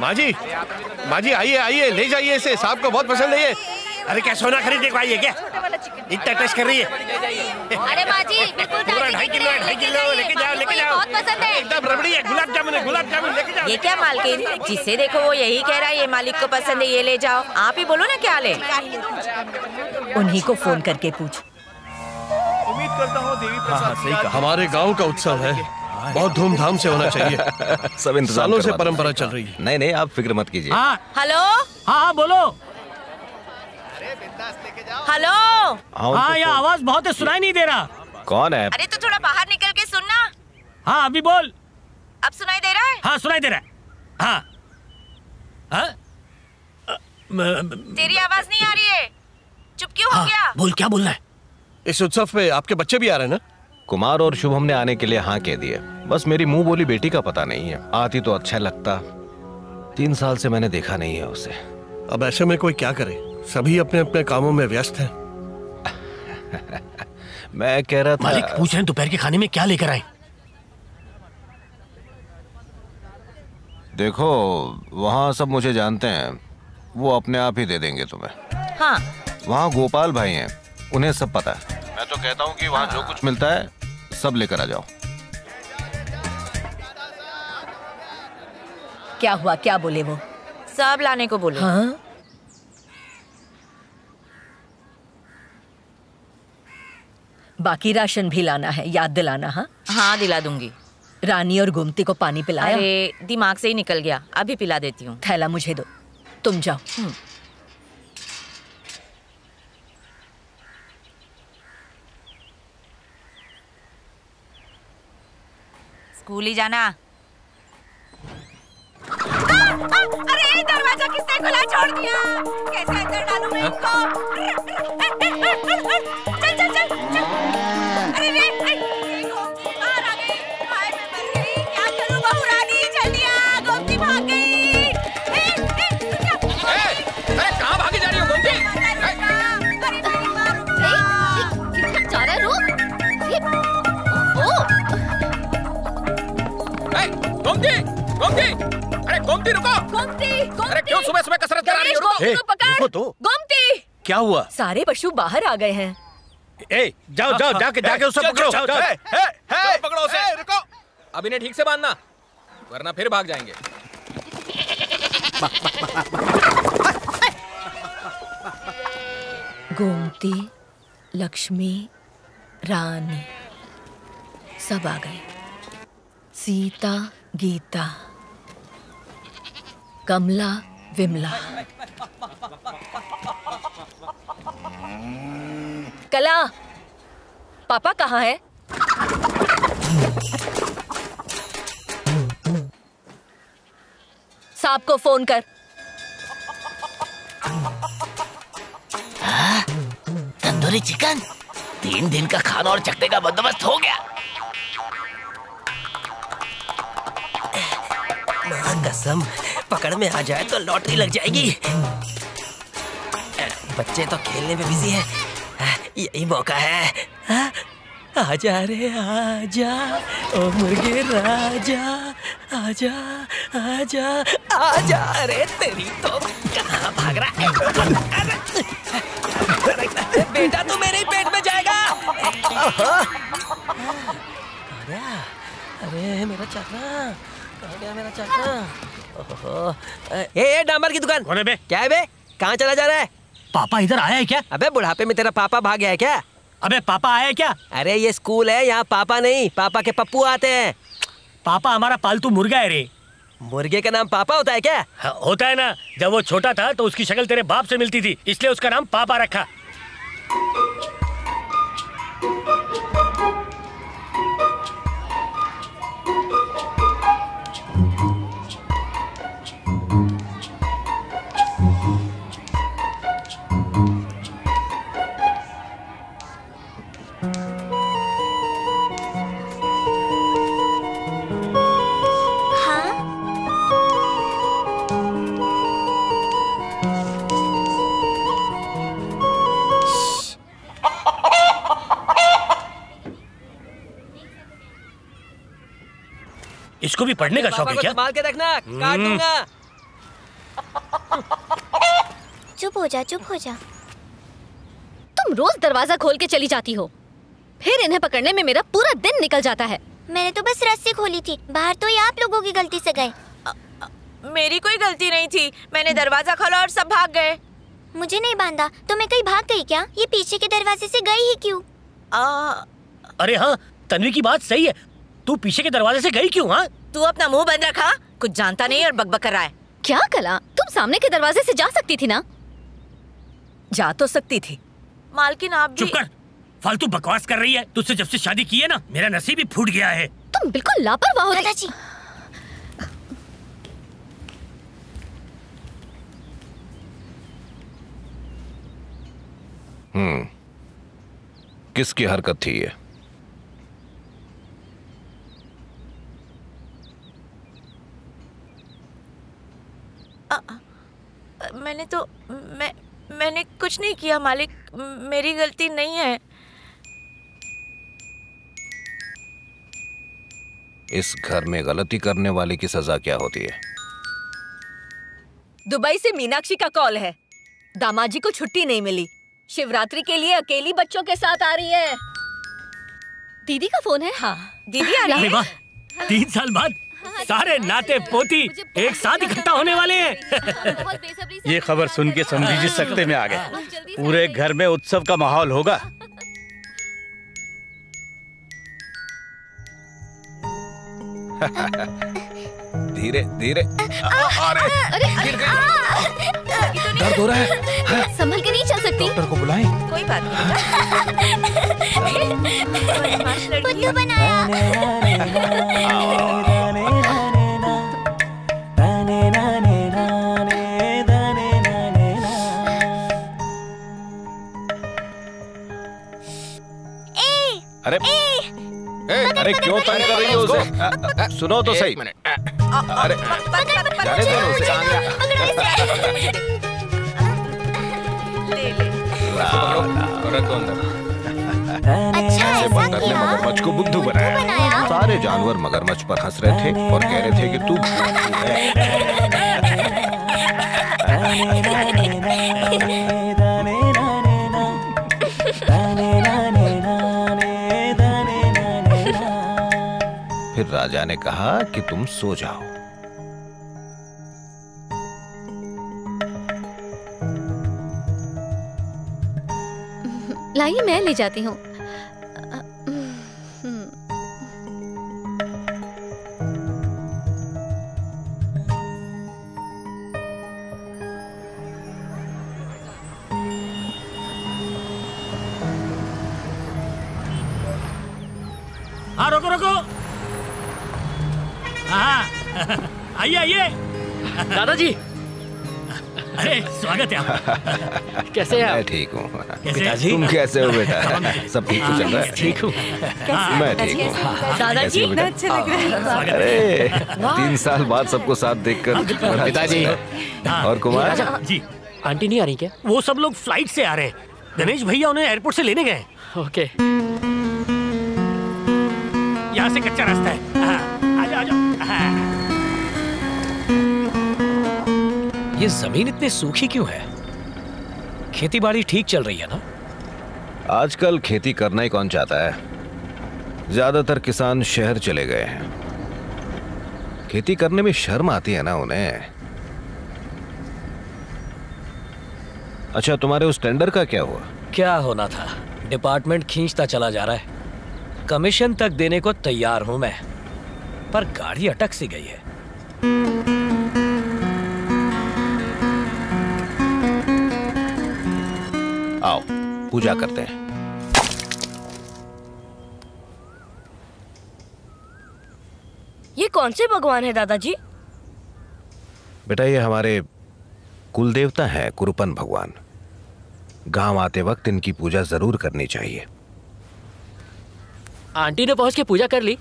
माँ जी, माँ जी आइए आइए, ले जाइए इसे, साहब को बहुत पसंद है ये। अरे क्या सोना खरीदने को आई है क्या? इतना टच कर रही है। अरे माँ जी बिल्कुल पूरा 2.5 किलो है, 2.5 किलो लेके जाओ, लेके जाओ। बहुत पसंद है। एकदम रबड़ी है, गुलाब जामुन है, गुलाब जामुन लेके जाओ। ये क्या मालकिन, जिसे देखो वो यही कह रहा है ये मालिक को पसंद है, ये ले जाओ। आप ही बोलो ना क्या ले। उन्हीं को फोन करके पूछ। उम्मीद करता हूँ देवी प्रसाद सही कहा। हमारे गांव का उत्सव है, बहुत धूमधाम से होना चाहिए। सब इंतजाम सालों से परंपरा चल रही है। नहीं नहीं, आप फिक्र मत कीजिए। हेलो। हाँ बोलो। हेलो। हाँ ये आवाज बहुत है, सुनाई नहीं दे रहा। कौन है? अरे तो थोड़ा बाहर निकल के सुनना। हाँ अभी बोल। अब सुनाई दे रहा है? हाँ सुनाई दे रहा है। हाँ तेरी आवाज नहीं आ रही है, चुप क्यों हो गया? बोल, क्या बोलना है? इस उत्सव पे आपके बच्चे भी आ रहे हैं ना? कुमार और शुभम ने आने के लिए हाँ कह दिए, बस मेरी मुंह बोली बेटी का पता नहीं है। आती तो अच्छा लगता, 3 साल से मैंने देखा नहीं है उसे। अब ऐसे में कोई क्या करे, सभी अपने अपने कामों में व्यस्त हैं। मैं कह रहा था मालिक पूछ रहे हैं दोपहर के खाने में क्या लेकर आए? देखो वहाँ सब मुझे जानते हैं, वो अपने आप ही दे देंगे तुम्हें। हाँ वहाँ गोपाल भाई हैं, उन्हें सब पता है। मैं तो कहता हूँ कि वहाँ जो कुछ मिलता है सब लेकर आ जाओ। क्या हुआ, क्या बोले वो? सब लाने को बोले। हाँ? बाकी राशन भी लाना है, याद दिलाना। हाँ हाँ दिला दूंगी। रानी और गोमती को पानी पिलाया? अरे दिमाग से ही निकल गया, अभी पिला देती हूँ। थैला मुझे दो, तुम जाओ। स्कूल ही जाना। अरे दरवाजा किसने खुला छोड़ दिया? कैसे अंदर डालूं मैं इनको? चल चल चल चल। अरे रे गोमती बाहर आ गई। हाय मैं मर गई, क्या करूं बहू रानी? जल्दी आ, गोमती भाग गई। अरे कहाँ भागी जा रही हो गोमती? कितना जा रहा है रुक। गोमती, गोमती, अरे गोमती रुको। गोमती, अरे क्यों सुबह सुबह कसरत करा रही हो? रुको। रुको तो। गोमती, क्या हुआ? सारे पशु बाहर आ गए हैं। ए, जाओ जाओ जाके उसे पकड़ो। पकड़ो उसे। रुको। अब इन्हें ठीक से बांधना, वरना फिर भाग जाएंगे। गोमती, लक्ष्मी, रानी सब आ गए। सीता, गीता, कमला, विमला। कला, पापा कहाँ है? साहब को फोन कर। तंदूरी चिकन, 3 दिन का खाना और चखने का बंदोबस्त हो गया। कसम, पकड़ में आ जाए तो लॉटरी लग जाएगी। बच्चे तो खेलने में बिजी हैं, यही मौका है। आजा रे आजा, ओ मुर्गे राजा, आजा आजा आजा। अरे तेरी तो कहाँ भाग रहा है? बेटा तू मेरे ही पेट में जाएगा। अरे मेरा चक्रा, कहाँ गया मेरा चक्रा? ए डांबर की दुकान कौन है बे? क्या है बे? कहाँ चला जा रहा है? पापा इधर आया है क्या? अबे बुढ़ापे में तेरा पापा भाग गया है क्या? अबे पापा आया है क्या? अरे ये स्कूल है, यहाँ पापा नहीं, पापा के पप्पू आते हैं। पापा हमारा पालतू मुर्गा है रे। मुर्गे का नाम पापा होता है क्या? हाँ, होता है ना। जब वो छोटा था तो उसकी शक्ल तेरे बाप से मिलती थी, इसलिए उसका नाम पापा रखा। इसको भी पढ़ने का शौक है क्या? संभाल के रखना, काट दूंगा। चुप हो जा, चुप हो जा। तुम रोज दरवाजा खोल के चली जाती हो, फिर इन्हें पकड़ने में मेरा पूरा दिन निकल जाता है। मैंने तो बस रस्सी खोली थी, बाहर तो ये आप लोगों की गलती से गए। मेरी कोई गलती नहीं थी, मैंने दरवाजा खोला और सब भाग गए। मुझे नहीं बांधा तो मैं कहीं भाग गई क्या? ये पीछे के दरवाजे से गई ही क्यों? अरे हाँ, तन्वी की बात सही है। तू पीछे के दरवाजे से गई क्यों? हाँ, तू अपना मुंह बंद रखा, कुछ जानता नहीं और बकबक कर रहा है। क्या कला, तुम सामने के दरवाजे से जा सकती थी ना? जा तो सकती थी। मालकिन आप भी चुप कर, फालतू बकवास कर रही है। तुझसे जब से शादी की है ना, मेरा नसीब ही फूट गया है। तुम बिल्कुल लापरवाह हो दादाजी। किसकी हरकत थी ये? मैंने कुछ नहीं किया मालिक, मेरी गलती नहीं है। इस घर में गलती करने वाले की सजा क्या होती है? दुबई से मीनाक्षी का कॉल है। दामाजी को छुट्टी नहीं मिली, शिवरात्रि के लिए अकेली बच्चों के साथ आ रही है। दीदी का फोन है? हाँ, दीदी आ रही है। 3 साल बाद सारे नाते पोती एक साथ इकट्ठा होने वाले हैं। ये खबर सुन के समझी जी सकते में आ गए। पूरे घर में उत्सव का माहौल होगा। धीरे धीरे। अरे गिर गई। दर्द हो रहा है। संभल के नहीं चल सकती। डॉक्टर को बुलाएं। कोई बात नहीं। बुद्धू बनाया। अरे अरे क्यों तंग कर रही हो उसे? सुनो तो सही। अरे जाने दो उसे। रखो अंदर। ऐसे बंदर ने मगरमच्छ को बुद्धू बनाया। सारे जानवर मगरमच्छ पर हंस रहे थे और कह रहे थे कि तू बुद्धू है। फिर राजा ने कहा कि तुम सो जाओ। लाइए, मैं ले जाती हूँ। हाँ, रोको रोको। हाँ, आइए आइए। दादाजी, अरे स्वागत है आपका। कैसे हैं मैं आप? ठीक हूँ। पिताजी, तुम कैसे हो बेटा? सब ठीक तो चल रहा है? ठीक हूँ। मैं ठीक हूँ। दादाजी कैसे हो बेटा? अच्छा लग रहा है। अरे 3 साल बाद सबको साथ देखकर बड़ा पिताजी। अच्छा लगा। और कुमार जी, आंटी नहीं आ रही क्या? वो सब लोग फ्लाइट से आ रहे हैं। गणेश भैया उन्हें एयरपोर्ट से लेने गए। ओके। यहाँ से कच्चा रास्ता है। आ जाओ आ जाओ। ये जमीन इतनी सूखी क्यों है? खेती बाड़ी ठीक चल रही है ना? आजकल खेती करना ही कौन चाहता है? ज्यादातर किसान शहर चले गए हैं। खेती करने में शर्म आती है ना उन्हें। अच्छा, तुम्हारे उस टेंडर का क्या हुआ? क्या होना था, डिपार्टमेंट खींचता चला जा रहा है। कमीशन तक देने को तैयार हूं मैं, पर गाड़ी अटक सी गई है। आओ पूजा करते हैं। ये कौन से भगवान है दादाजी? बेटा ये हमारे कुल देवता है, कुरुपन भगवान। गांव आते वक्त इनकी पूजा जरूर करनी चाहिए। आंटी ने पहुंच के पूजा कर ली?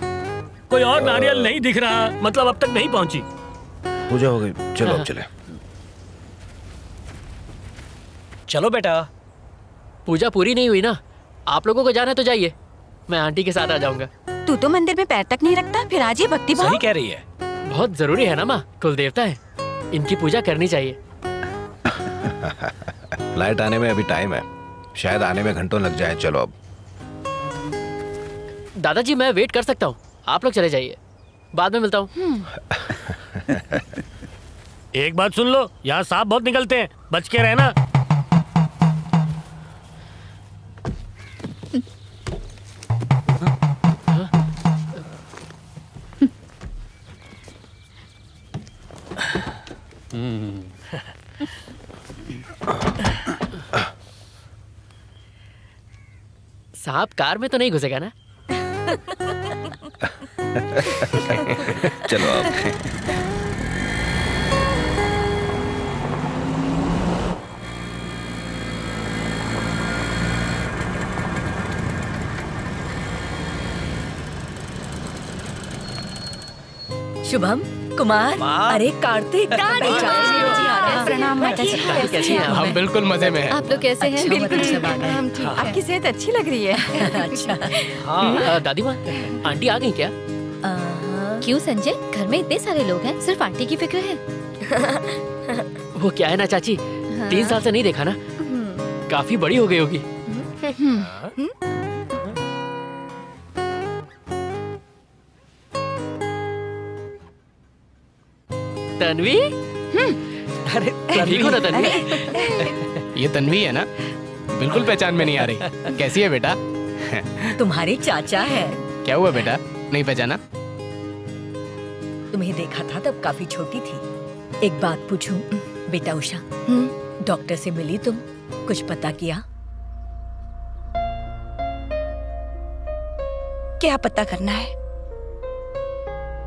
कोई और नारियल नहीं दिख रहा, मतलब अब तक नहीं पहुंची। पूजा हो गई, चलो अब चले। चलो बेटा। पूजा पूरी नहीं हुई ना, आप लोगों को जाना है तो जाइए, मैं आंटी के साथ आ जाऊंगा। तू तो मंदिर में पैर तक नहीं रखता, फिर आज ये भक्ति भाव। सही कह रही है। बहुत जरूरी है ना माँ, कुल देवता है, इनकी पूजा करनी चाहिए। फ्लाइट आने में अभी टाइम है, शायद आने में घंटों लग जाए। चलो अब। दादाजी मैं वेट कर सकता हूँ, आप लोग चले जाइए, बाद में मिलता हूँ। एक बात सुन लो, यहाँ सांप बहुत निकलते हैं, बच के रहना। सांप कार में तो नहीं घुसेगा ना? चलो अब। शुभम, कुमार, अरे कार्तिक, प्रणाम माता जी। कैसी हैं आप? हम बिल्कुल मजे में हैं। आप लोग कैसे हैं? बिल्कुल सब आ गए। हम ठीक। आपकी सेहत अच्छी लग रही है। अच्छा। दादी माँ, आंटी आ गई क्या? क्यों संजय, घर में इतने सारे लोग हैं, सिर्फ आंटी की फिक्र है? वो क्या है ना चाची, 3 साल से नहीं देखा ना, काफी बड़ी हो गई होगी। तन्वी? अरे ठीक हो ना तन्वी? ये तन्वी है ना? बिल्कुल पहचान में नहीं आ रही। कैसी है बेटा? तुम्हारे चाचा है। क्या हुआ बेटा, नहीं पहचाना? तुम्हें देखा था तब काफी छोटी थी। एक बात पूछूं बेटा उषा, डॉक्टर से मिली तुम, कुछ पता किया? क्या पता करना है,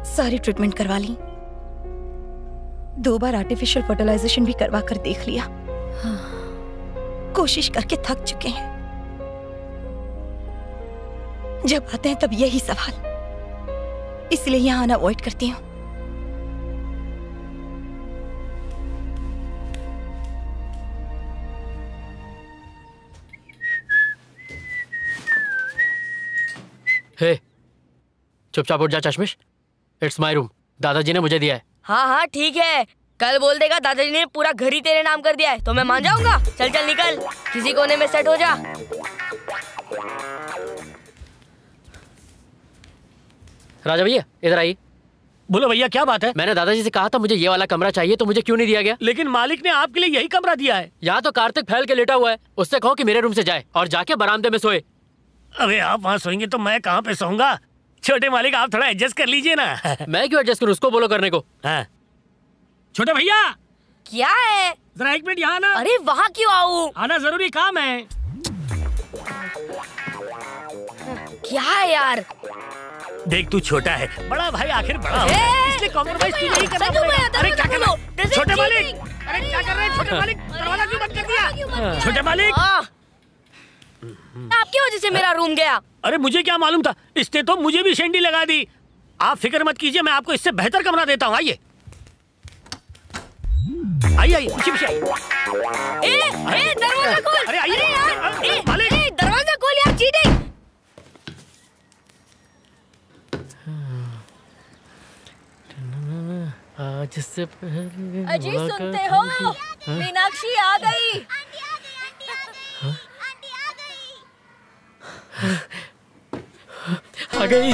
सारी ट्रीटमेंट करवा ली, 2 बार आर्टिफिशियल फर्टिलाइजेशन भी करवा कर देख लिया। कोशिश करके थक चुके हैं। जब आते हैं तब यही सवाल, इसलिए यहाँ आना अवॉइड करती हूँ। हे, चुपचाप उठ जा चश्मिश, इट्स माय रूम, दादाजी ने मुझे दिया है। हाँ हाँ ठीक है, कल बोल देगा दादाजी ने पूरा घर ही तेरे नाम कर दिया है तो मैं मान जाऊंगा। चल चल निकल, किसी कोने में सेट हो जा। राजा भैया इधर आइए। बोलो भैया क्या बात है? मैंने दादाजी से कहा था मुझे ये वाला कमरा चाहिए, तो मुझे क्यों नहीं दिया गया? लेकिन मालिक ने आपके लिए यही कमरा दिया है। यहाँ तो कार्तिक फैल के लेटा हुआ है, उससे कहो कि मेरे रूम से जाए और जाके बरामदे में सोए। अबे आप वहाँ सोएंगे तो मैं कहाँ पे सोऊंगा? छोटे मालिक आप थोड़ा एडजस्ट कर लीजिए ना। मैं क्यों एडजस्ट करूँ, उसको बोलो करने को। हाँ। छोटे भैया क्या है? जरा 1 मिनट यहाँ आना। अरे वहाँ क्यों आऊँ? आना जरूरी काम है। क्या है यार? देख तू छोटा है, बड़ा भाई आखिर बड़ा होता है, इसलिए कॉम्प्रोमाइज तू नहीं करना पड़ेगा। अरे क्या कर रहे हो छोटे मालिक? अरे क्या कर रहे हैं छोटे मालिक? दरवाजा क्यों बंद कर दिया? छोटे मालिक आपकी वजह से मेरा रूम गया। अरे मुझे क्या मालूम था, इसने तो मुझे भी शेंडी लगा दी। आप फिक्र मत कीजिए, मैं आपको इससे बेहतर कमरा देता हूँ। आइए आइए आइए, पीछे पीछे आइए। दरवाजा खोल। अरे आइए मालिक, दरवाजा खोल यार, चीटिंग। आज से पहले अजी सुनते हो, मीनाक्षी आ गई। आ गई।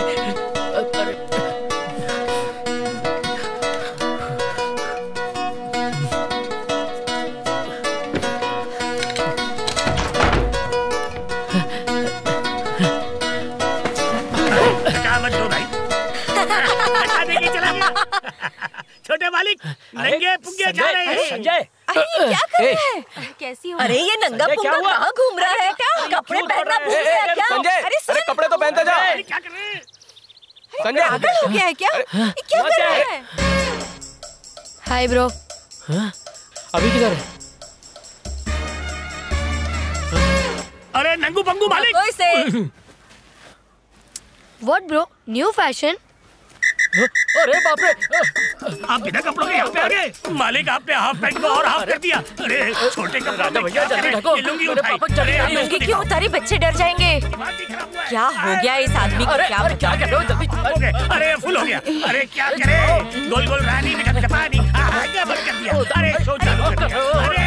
छोटे मालिक नंगे पुंगे जा रहे हैं। संजय क्या कर रहे हैं? कैसी हो? अरे ये नंगा पुंगा कहाँ घूम रहा है? क्या कपड़े पहनना भूल गया क्या? संजय, अरे कपड़े तो पहनते जा। क्या कर रहे हैं संजय? पागल हो गया है क्या? ये क्या कर रहा है? Hi bro. अभी किधर है? अरे नंगू पंगू मालिक। कोई से व्हाट ब्रो, न्यू फैशन? अरे बाप रे! आप बिना कपड़ों के यहाँ पे आ गए। मालिक आपने हाफ पैंट को और हाफ कर दिया। अरे छोटे कपड़े भैया जल्दी ढको। मेरे पापा लुंगी क्यों उतारी? बच्चे डर जाएंगे। क्या हो गया इस आदमी को? क्या कर रहे हो? जल्दी! अरे फुल हो गया। अरे क्या करे? गोल गोल रानी में पानी क्या बंद कर दिया? अरे शो चालू कर दिया। अरे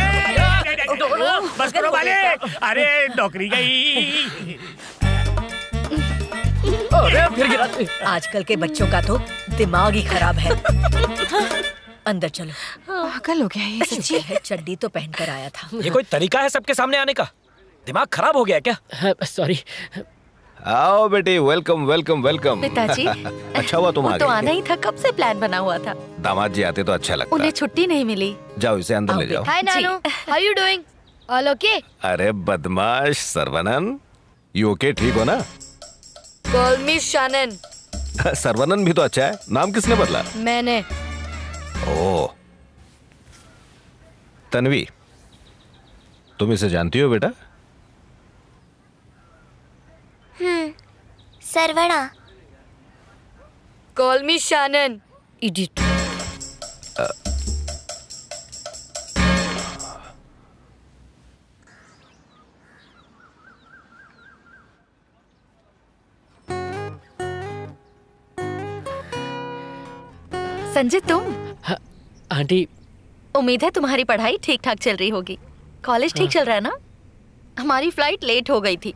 बस करो मालिक। अरे नौकरी गई। अरे फिर गिरा। आजकल के बच्चों का तो दिमाग ही खराब है। अंदर चलो। पागल हो गया ये सच्ची। चड्डी तो पहन कर आया था। ये कोई तरीका है सबके सामने आने का? दिमाग खराब हो गया क्या? सॉरी। आओ बेटी, वेलकम वेलकम वेलकम। पिताजी अच्छा हुआ तुम आ तो गए। आना ही था, कब से प्लान बना हुआ था। दामाद जी आते तो अच्छा लगता। उन्हें छुट्टी नहीं मिली। जाओ इसे अंदर ले जाओ। Hi Nanu, how you doing? All okay? अरे बदमाश सर्वनन, यू ओके? ठीक हो ना? Call me Shanan. सर्वनन भी तो अच्छा है। नाम किसने बदला? मैंने। ओह तन्वी, तुम इसे जानती हो बेटा? सरवणा। कॉल मी शानन। इडियट। संजय तुम? आंटी, उम्मीद है तुम्हारी पढ़ाई ठीक ठाक चल रही होगी। कॉलेज ठीक चल रहा है ना? हमारी फ्लाइट लेट हो गई थी,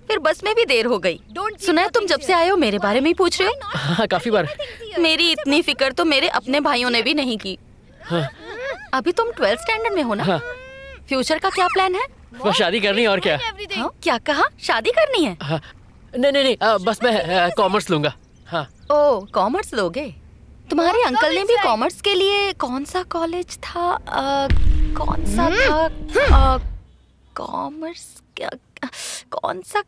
फिर बस में भी देर हो गई। सुना है तुम जब से आए हो मेरे बारे में ही पूछ रहे हो? हाँ काफी बार। मेरी इतनी फिक्र तो मेरे अपने भाइयों ने भी नहीं की। हाँ। अभी तुम 12th स्टैंडर्ड में हो ना? हाँ। फ्यूचर का क्या प्लान है? बस शादी करनी है और क्या। हाँ? क्या कहा? शादी करनी है? हाँ। नहीं, बस मैं कॉमर्स लूंगा। हाँ। ओ कॉमर्स लोगे? तुम्हारे अंकल ने भी कॉमर्स के लिए कौन सा कॉलेज था? कौन सा था? कॉमर्स क्या? कौन सा?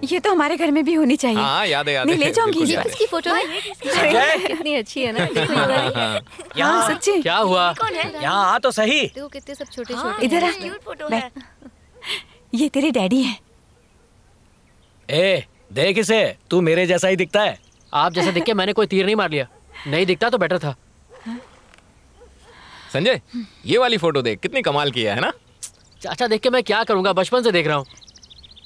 ये तो हमारे घर में भी होनी चाहिए। हाँ याद है मैं ले जाऊंगी। बिल्कुल याद है। इसकी फोटो है। कितनी अच्छी है ना? हाँ सच्ची। क्या हुआ? यहाँ आ तो सही। देखो कितने सब छोटे छोटे। इधर आ। बैठ। ये तेरे डैडी हैं। ए देख इसे, तू मेरे जैसा ही दिखता है। आप जैसा दिख के मैंने कोई तीर नहीं मार लिया। नहीं दिखता तो बेटर था। संजय, ये वाली फोटो देख, कितनी कमाल की है ना? चाचा देख के मैं क्या करूंगा, बचपन से देख रहा हूँ।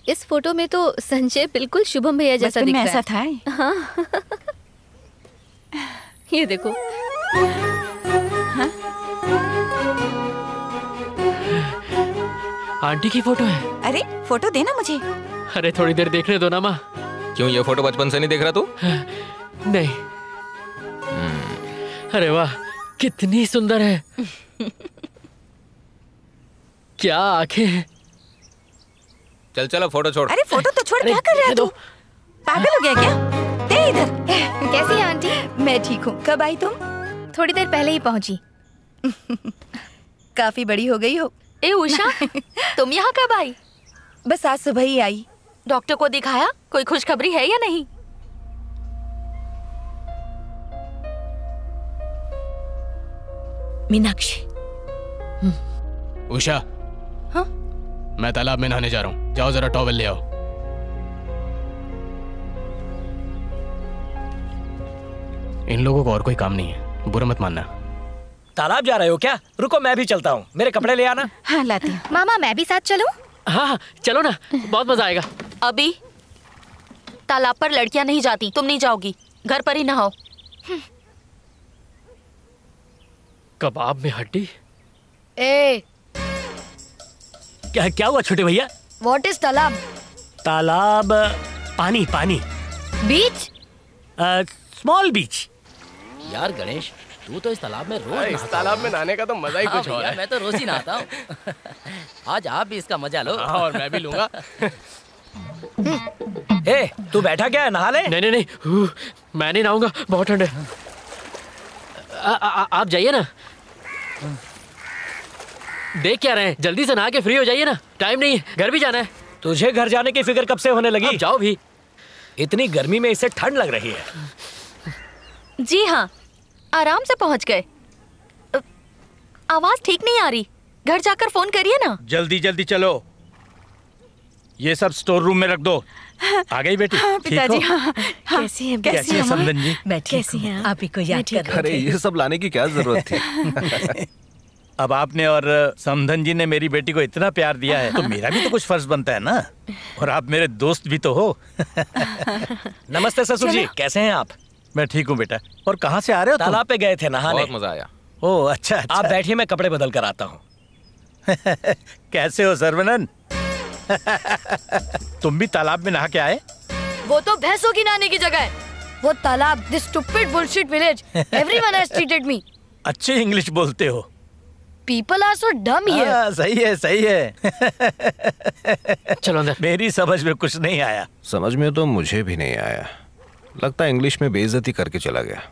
इस फोटो में तो संजय बिल्कुल शुभम भैया जैसा दिख रहा है। ऐसा था। हाँ। ये देखो। हाँ? आंटी की फोटो है। अरे फोटो देना मुझे। अरे थोड़ी देर देखने दो ना माँ। क्यों, ये फोटो बचपन से नहीं देख रहा तू? नहीं। अरे वाह, कितनी सुंदर है। क्या आंखें हैं। चल चलो फोटो छोड़। अरे फोटो तो छोड़, क्या कर रहा है तू? पागल हो गया क्या? दे इधर। कैसी है आंटी? मैं ठीक हूँ। कब आई तुम? थोड़ी देर पहले ही पहुंची। काफी बड़ी हो गई हो। ए उषा, तुम यहाँ कब आई? बस आज सुबह ही आई। डॉक्टर को दिखाया? कोई खुशखबरी है या नहीं? मीनाक्षी। उषा। हाँ? मैं तालाब में नहाने जा रहा हूँ, जाओ जरा टॉवेल ले आओ। इन लोगों को और कोई काम नहीं है, बुरा मत मानना। तालाब जा रहे हो क्या? रुको मैं भी चलता हूँ, मेरे कपड़े ले आना। हाँ लाती हूँ। मामा मैं भी साथ चलूं? हाँ चलो ना, बहुत मजा आएगा। अभी तालाब पर लड़कियां नहीं जाती, तुम नहीं जाओगी। घर पर ही नहाओ। कबाब में हड्डी। ए क्या हुआ छोटे भैया? व्हाट इज तालाब? तालाब पानी पानी। बीच? स्मॉल बीच। यार गणेश, तू तो इस तालाब में रोज इस तालाब में नहाने का तो मजा ही कुछ और है। मैं तो रोज ही नहाता हूँ। आज आप भी इसका मजा लो। और मैं भी लूंगा। ए तू बैठा क्या है, नहा ले। नहीं, मैं नहीं नहाऊंगा, बहुत ठंड है। आप जाइए ना। देख क्या रहे हैं, जल्दी से नहा के फ्री हो जाइए ना, टाइम नहीं है, घर भी जाना है। तुझे घर जाने की फिक्र कब से होने लगी? जाओ भी। इतनी गर्मी में इसे ठंड लग रही है। जी हाँ, आराम से पहुंच गए। आवाज ठीक नहीं आ रही, घर जाकर फोन करिए ना। जल्दी जल्दी चलो, ये सब स्टोर रूम में रख दो। आ गई बेटी? पिताजी। ठीक हो? हाँ, कैसी हैं? कैसी है समधन जी? मैं कैसी हैं? आप ही को याद कर रहे अरे थे। ये सब लाने की क्या जरूरत थी? अब आपने और समधन जी ने मेरी बेटी को इतना प्यार दिया है तो मेरा भी तो कुछ फर्ज बनता है ना। और आप मेरे दोस्त भी तो हो। नमस्ते ससुर जी, कैसे हैं आप? मैं ठीक हूँ बेटा। और कहाँ से आ रहे हो तुम? तालाब पे गए थे नहाने। बहुत मजा आया। ओह अच्छा, अच्छा। आप बैठिए, मैं कपड़े बदल कर आता हूँ। कैसे हो सर्वनन? तुम भी तालाब में नहा के आए? वो तो भैंसों की नहाने की जगह है। वो तालाब, this stupid bullshit village, everyone has treated me. अच्छे इंग्लिश बोलते हो। पीपल आर सो डम हियर। हाँ, सही है, सही है। चलो अंदर। मेरी समझ में कुछ नहीं आया। समझ में तो मुझे भी नहीं आया। लगता है इंग्लिश में बेइज्जती करके चला गया।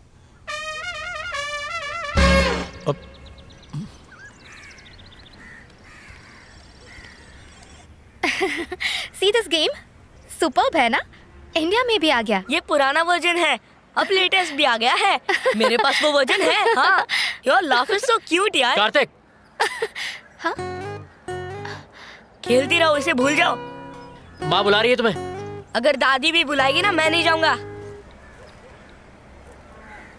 सी दिस गेम, सुपर्ब है ना? इंडिया में भी आ गया। ये पुराना वर्जन है, अब लेटेस्ट भी आ गया है। मेरे पास वो वर्जन है। हाँ, your laugh is so cute यार। कार्तिक। हाँ? खेलती रहो, इसे भूल जाओ। माँ बुला रही है तुम्हें। अगर दादी भी बुलाएगी ना, मैं नहीं जाऊंगा।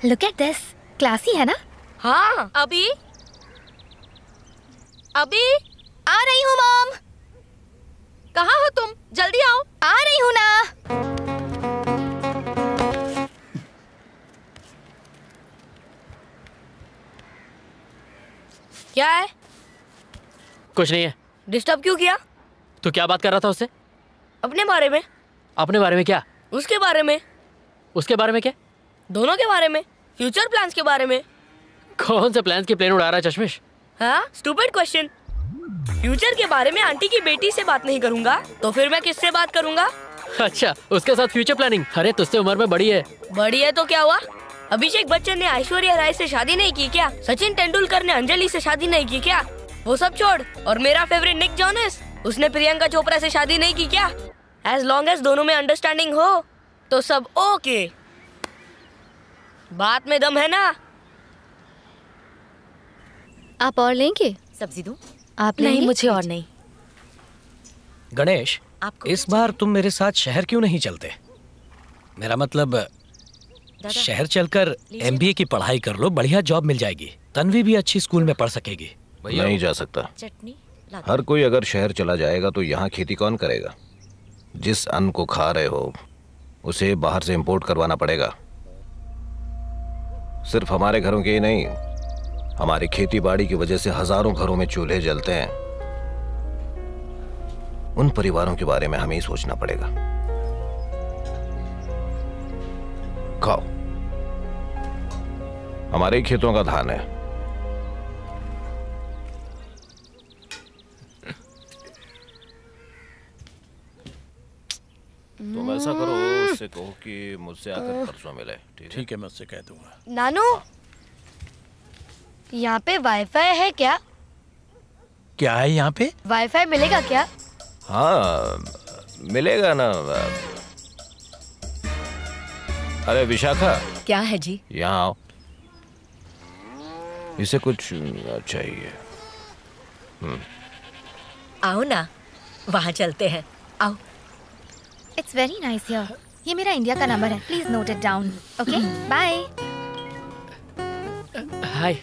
लुक एट दिस, क्लासी है ना? हाँ। अभी आ रही हूँ मॉम। कहाँ हो तुम? जल्दी आओ। आ रही हूँ ना। क्या है? कुछ नहीं है। डिस्टर्ब क्यों किया? तो क्या बात कर रहा था उससे? अपने बारे में। अपने बारे में क्या? उसके बारे में। उसके बारे में क्या? दोनों के बारे में, फ्यूचर प्लान्स के बारे में। कौन से प्लान्स की प्लेन उड़ा रहा है चश्मिश? हाँ, स्टूपिड क्वेश्चन। फ्यूचर के बारे में आंटी की बेटी से बात नहीं करूंगा तो फिर मैं किससे बात करूंगा? अच्छा, उसके साथ फ्यूचर प्लानिंग? अरे तुझसे उम्र में बड़ी है। बड़ी है तो क्या हुआ? अभिषेक बच्चन ने ऐश्वर्या राय से शादी नहीं की क्या? सचिन तेंदुलकर ने अंजलि से शादी नहीं की क्या? वो सब छोड़, और मेरा फेवरेट निक जोनस, उसने प्रियंका चोपड़ा से शादी नहीं की क्या? एज लॉन्ग एज दोनों में अंडरस्टैंडिंग हो तो सब ओके। बात में दम है ना? आप और लेंगे? सब्जी दूं? आप नहीं, लेंगे? मुझे और नहीं। गणेश, इस बार तुम मेरे साथ शहर क्यों नहीं चलते? मेरा मतलब शहर चलकर MBA की पढ़ाई कर लो, बढ़िया जॉब मिल जाएगी। तन्वी भी अच्छी स्कूल में पढ़ सकेगी। नहीं जा सकता। चटनी। हर कोई अगर शहर चला जाएगा तो यहाँ खेती कौन करेगा? जिस अन्न को खा रहे हो उसे बाहर से इंपोर्ट करवाना पड़ेगा। सिर्फ हमारे घरों के ही नहीं, हमारी खेती बाड़ी की वजह से हजारों घरों में चूल्हे जलते हैं। उन परिवारों के बारे में हमें ही सोचना पड़ेगा। खाओ, हमारे ही खेतों का धान है। तुम ऐसा करो, उससे कहो कि मुझसे आकर परसों मिले। ठीक है, मैं उससे कह दूंगा। नानू, यहाँ पे वाईफाई है क्या? क्या है यहाँ पे? वाईफाई मिलेगा क्या? हाँ, मिलेगा ना। अरे विशाखा। क्या है जी? यहाँ आओ, इसे कुछ चाहिए। आओ ना, वहाँ चलते हैं। आओ। It's very nice here. ये मेरा इंडिया का नंबर है, please note it down. Okay, bye. Hi.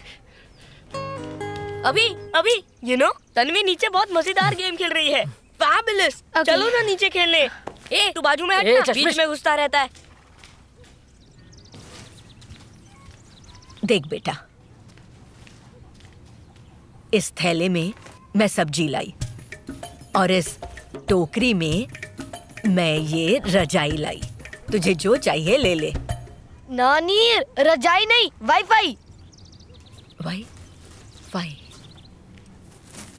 अभी यू नो, तन्वी नीचे बहुत मजेदार गेम खेल रही है। फैबुलस। चलो ना नीचे खेलने। ए, तू बाजू में हट ना, बीच में घुसता रहता है। देख बेटा, इस थैले में मैं सब्जी लाई और इस टोकरी में मैं ये रजाई लाई। तुझे जो चाहिए ले ले। नानी, रजाई नहीं, वाईफाई। वाई।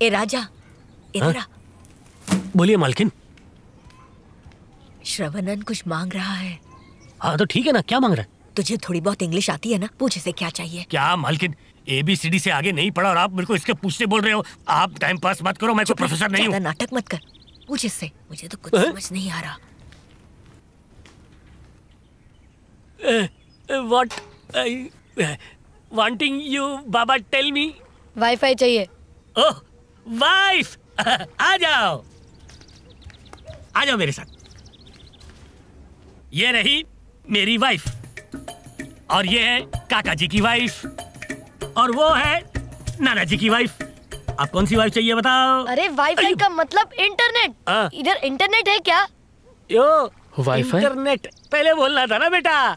ए राजा, इधर आ। बोलिए मालकिन। श्रवणन कुछ मांग रहा है। हाँ तो ठीक है ना, क्या मांग रहा है? तुझे थोड़ी बहुत इंग्लिश आती है ना, पूछ इसे क्या चाहिए। क्या मालकिन, ABCD से आगे नहीं पढ़ा और आप मेरे को इसके पूछते बोल रहे हो? आप टाइम पास मत करो, मैं कोई प्रोफेसर नहीं हूँ। नाटक मत कर, पूछ इससे। मुझे तो कुछ समझ नहीं आ रहा। What wanting you, Baba, tell me? Wifi चाहिए। ओह, वाइफ, आ जाओ। आ जाओ मेरे साथ। ये रही मेरी वाइफ और ये है काका जी की वाइफ और वो है नाना जी की वाइफ। आप कौन सी वाइफ चाहिए बताओ? अरे वाईफाई का मतलब इंटरनेट। इधर इंटरनेट है क्या? यो वाईफाई? इंटरनेट पहले बोलना था ना बेटा।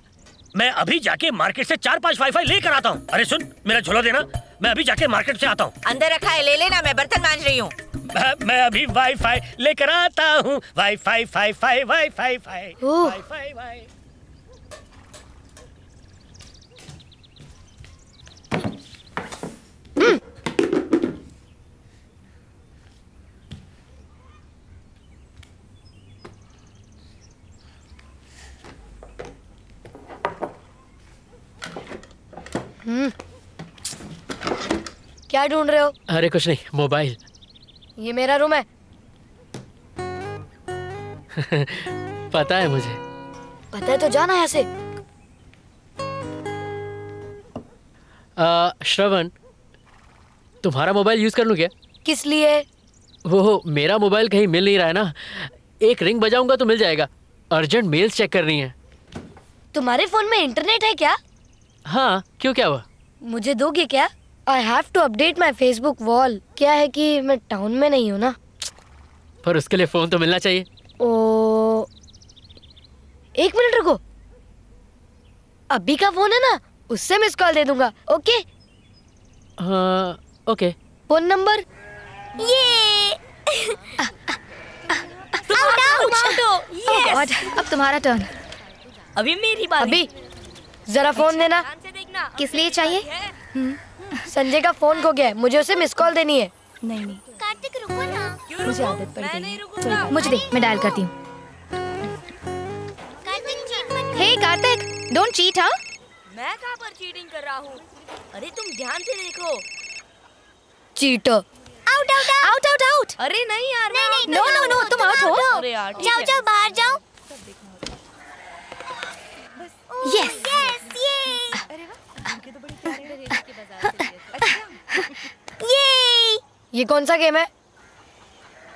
मैं अभी जाके मार्केट से 4-5 वाईफाई लेकर आता हूँ। अरे सुन, मेरा झोला देना, मैं अभी जाके मार्केट से आता हूँ। अंदर रखा है, ले लेना, मैं बर्तन मांज रही हूँ। मैं अभी वाईफाई लेकर आता हूँ। Wifi fi fi wifi fi wifi wi. क्या ढूंढ रहे हो? अरे कुछ नहीं, मोबाइल। ये मेरा रूम है। पता है मुझे। पता है तो जाना यहाँ से। श्रवण, तुम्हारा मोबाइल यूज कर लूं क्या? किस लिए? वो मेरा मोबाइल कहीं मिल नहीं रहा है ना, एक रिंग बजाऊंगा तो मिल जाएगा। अर्जेंट मेल्स चेक करनी है। तुम्हारे फोन में इंटरनेट है क्या? हाँ, क्यों, क्या हुआ? मुझे दोगे क्या? I have to update my Facebook wall। क्या है कि मैं टाउन में नहीं हूँ ना। पर उसके लिए फोन तो मिलना चाहिए। ओ, 1 मिनट रुको। अभी का फोन है ना, उससे मिस कॉल दे दूंगा। ओके? हाँ, ओके। फोन नंबर ये अब तुम्हारा टर्न। अभी मेरी बारी। अभी जरा फोन देना। किस लिए चाहिए? संजय का फोन खो गया है, मुझे उसे मिस कॉल देनी है। नहीं नहीं, कार्तिक रुको ना। मुझे आदत पड़ गई है। मुझे दे, मैं डायल करती हूँ। हे कार्तिक, डोंट चीट। हाँ, मैं कहाँ पर चीटिंग कर रहा हूँ? अरे तुम ध्यान से देखो। Cheater. Out out out out out. अरे नहीं यार। नो नो नो, तुम आउट हो। अरे यार, जाओ जाओ बाहर जाओ। यस ये ये कौन सा गेम है?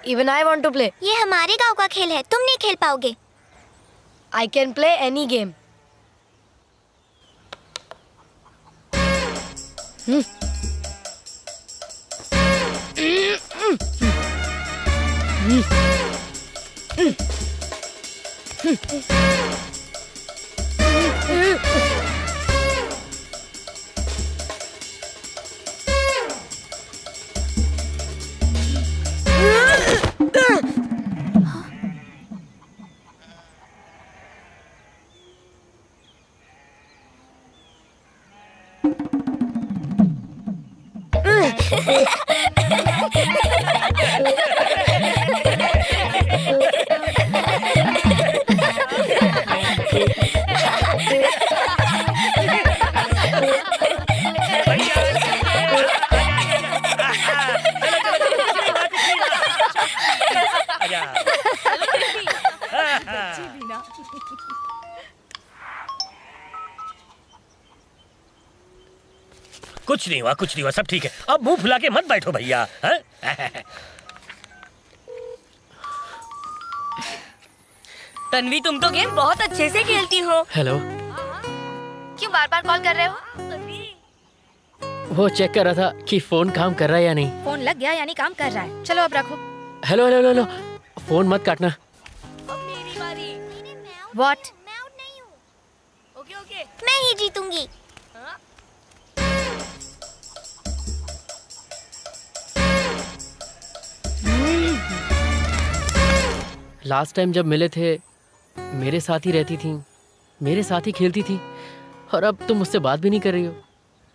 Even I want to play। ये हमारे गांव का खेल है, तुम नहीं खेल पाओगे। I can play any game। कुछ नहीं हुआ, कुछ नहीं हुआ, सब ठीक है। अब मुंह फुला के मत बैठो भैया। तन्वी, तुम तो गेम बहुत अच्छे से खेलती हो। हेलो। क्यों बार बार कॉल कर रहे हो? वो चेक कर रहा था कि फोन काम कर रहा है या नहीं। फोन लग गया यानी काम कर रहा है। चलो अब रखो। हेलो हेलो हेलो, फोन मत काटना। अब मेरी बारी। व्हाट? मैं आउट नहीं हूँ। ओके ओके, मैं ही जीतूंगी। लास्ट टाइम जब मिले थे मेरे साथ ही रहती थी, मेरे साथ ही खेलती थी, और अब तुम मुझसे बात भी नहीं कर रही हो।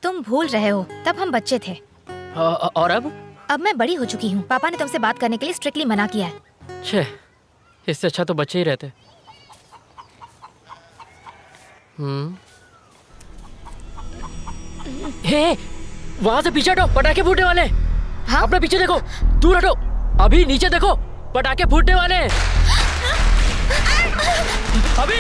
तुम भूल रहे हो, तब हम बच्चे थे। और अब? अब मैं बड़ी हो चुकी हूँ। पापा ने तुमसे बात करने के लिए स्ट्रिक्टली मना किया है। छे, इससे अच्छा तो बच्चे ही रहते। हे, वहाँ से पीछे हटो, पटाखे फूटने वाले। हाँ? अपने पीछे देखो, दूर हटो, अभी नीचे देखो, पटाखे फूटने वाले हैं। अभी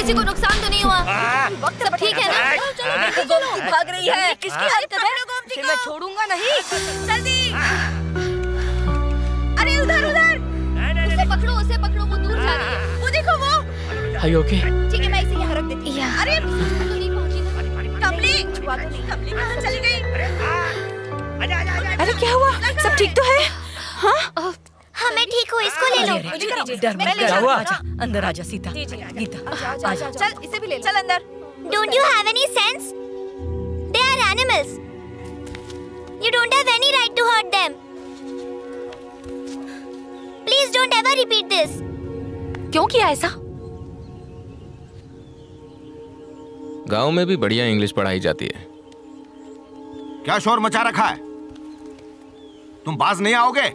किसी को नुकसान तो नहीं हुआ? सब ठीक है ना? चलो गोमती भाग रही है। किसकी हरकत है? इसे मैं छोड़ूंगा नहीं। जल्दी। अरे उधर उधर। उसे पकड़ो, वो दूर जा रही है। वो देखो वो। Are you okay? ठीक है, मैं इसे यहाँ रख देती हूँ। अरे कमली, कमली कहाँ चली गई? अरे क्या हुआ? सब ठीक तो है? हाँ? हाँ मैं ठीक हूँ, इसको ले लो। डर मत, क्या हुआ? अंदर आजा सीता। गीता आजा। चल इसे भी ले चल अंदर। Don't you have any sense? They are animals. You don't have any right to hurt them. Please don't ever repeat this. क्यों किया ऐसा? गांव में भी बढ़िया इंग्लिश पढ़ाई जाती है। क्या शोर मचा रखा है? तुम बाज नहीं आओगे?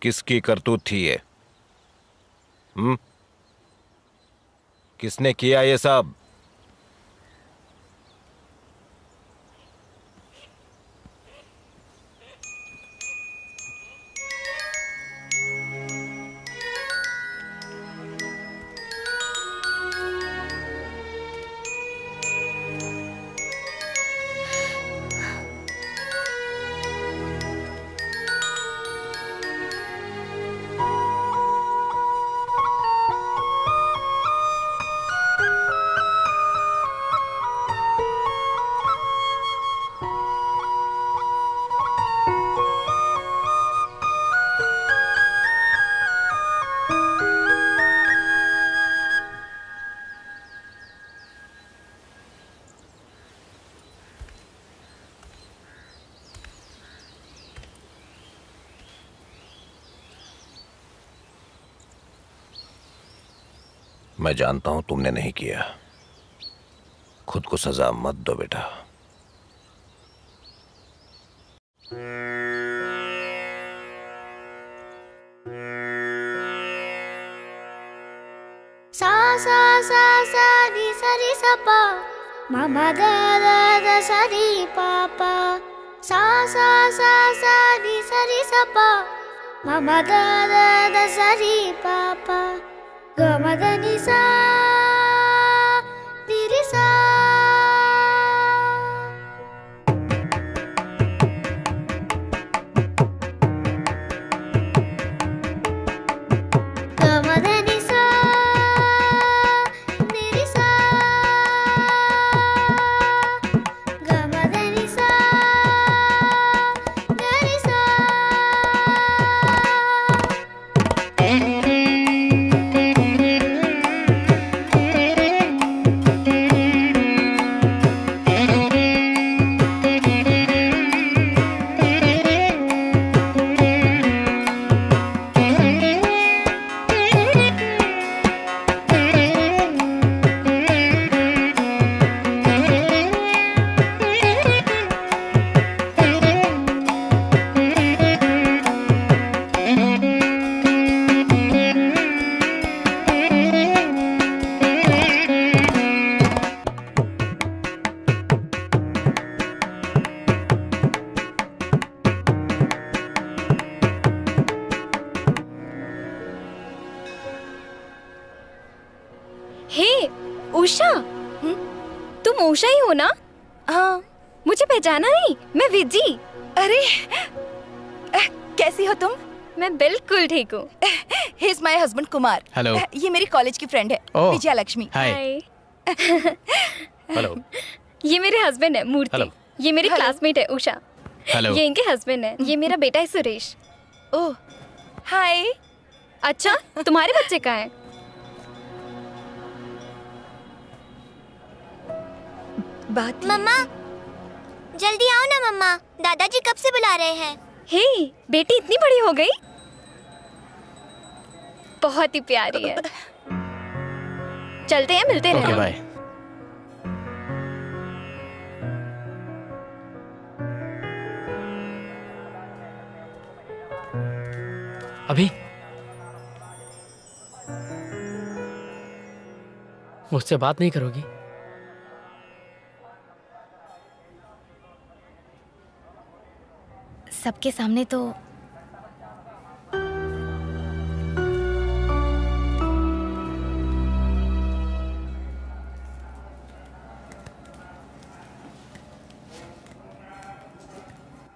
किसकी करतूत थी ये? किसने किया ये सब? मैं जानता हूं तुमने नहीं किया। खुद को सजा मत दो बेटा। सा सा सा सा दी सा री सा पा मा मा दा दा दा सा री पा पा सा सा सा सा दी सा री सा पा मा मा दा दा दा सा री पा पा ग म द नि सा दी री सा उषा ही हो ना? हाँ। मुझे पहचाना नहीं? मैं विजी। अरे कैसी हो तुम? मैं बिल्कुल ठीक हूँ। He is my husband Kumar. Hello. ये मेरी कॉलेज की फ्रेंड है विजया लक्ष्मी। हाय। हेलो। ये मेरे हस्बैंड है मूर्ति। ये मेरी क्लासमेट है उषा। हेलो। ये इनके हस्बैंड है। ये मेरा बेटा है सुरेश। ओह हाय। अच्छा तुम्हारे बच्चे कहाँ हैं? बात मम्मा जल्दी आओ ना मम्मा, दादाजी कब से बुला रहे हैं। हे बेटी इतनी बड़ी हो गई, बहुत ही प्यारी है। चलते हैं, मिलते रहेंगे। Okay bye. अभी मुझसे बात नहीं करोगी? सबके सामने तो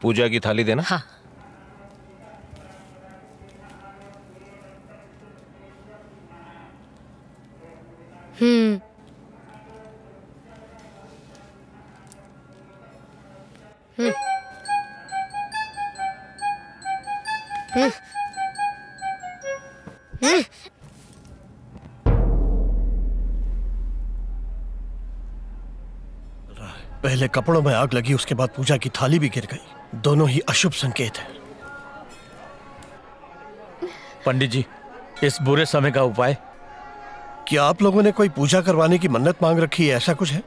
पूजा की थाली देना। हाँ। पहले कपड़ों में आग लगी, उसके बाद पूजा की थाली भी गिर गई। दोनों ही अशुभ संकेत हैं। पंडित जी, इस बुरे समय का उपाय? क्या आप लोगों ने कोई पूजा करवाने की मन्नत मांग रखी है, ऐसा कुछ है?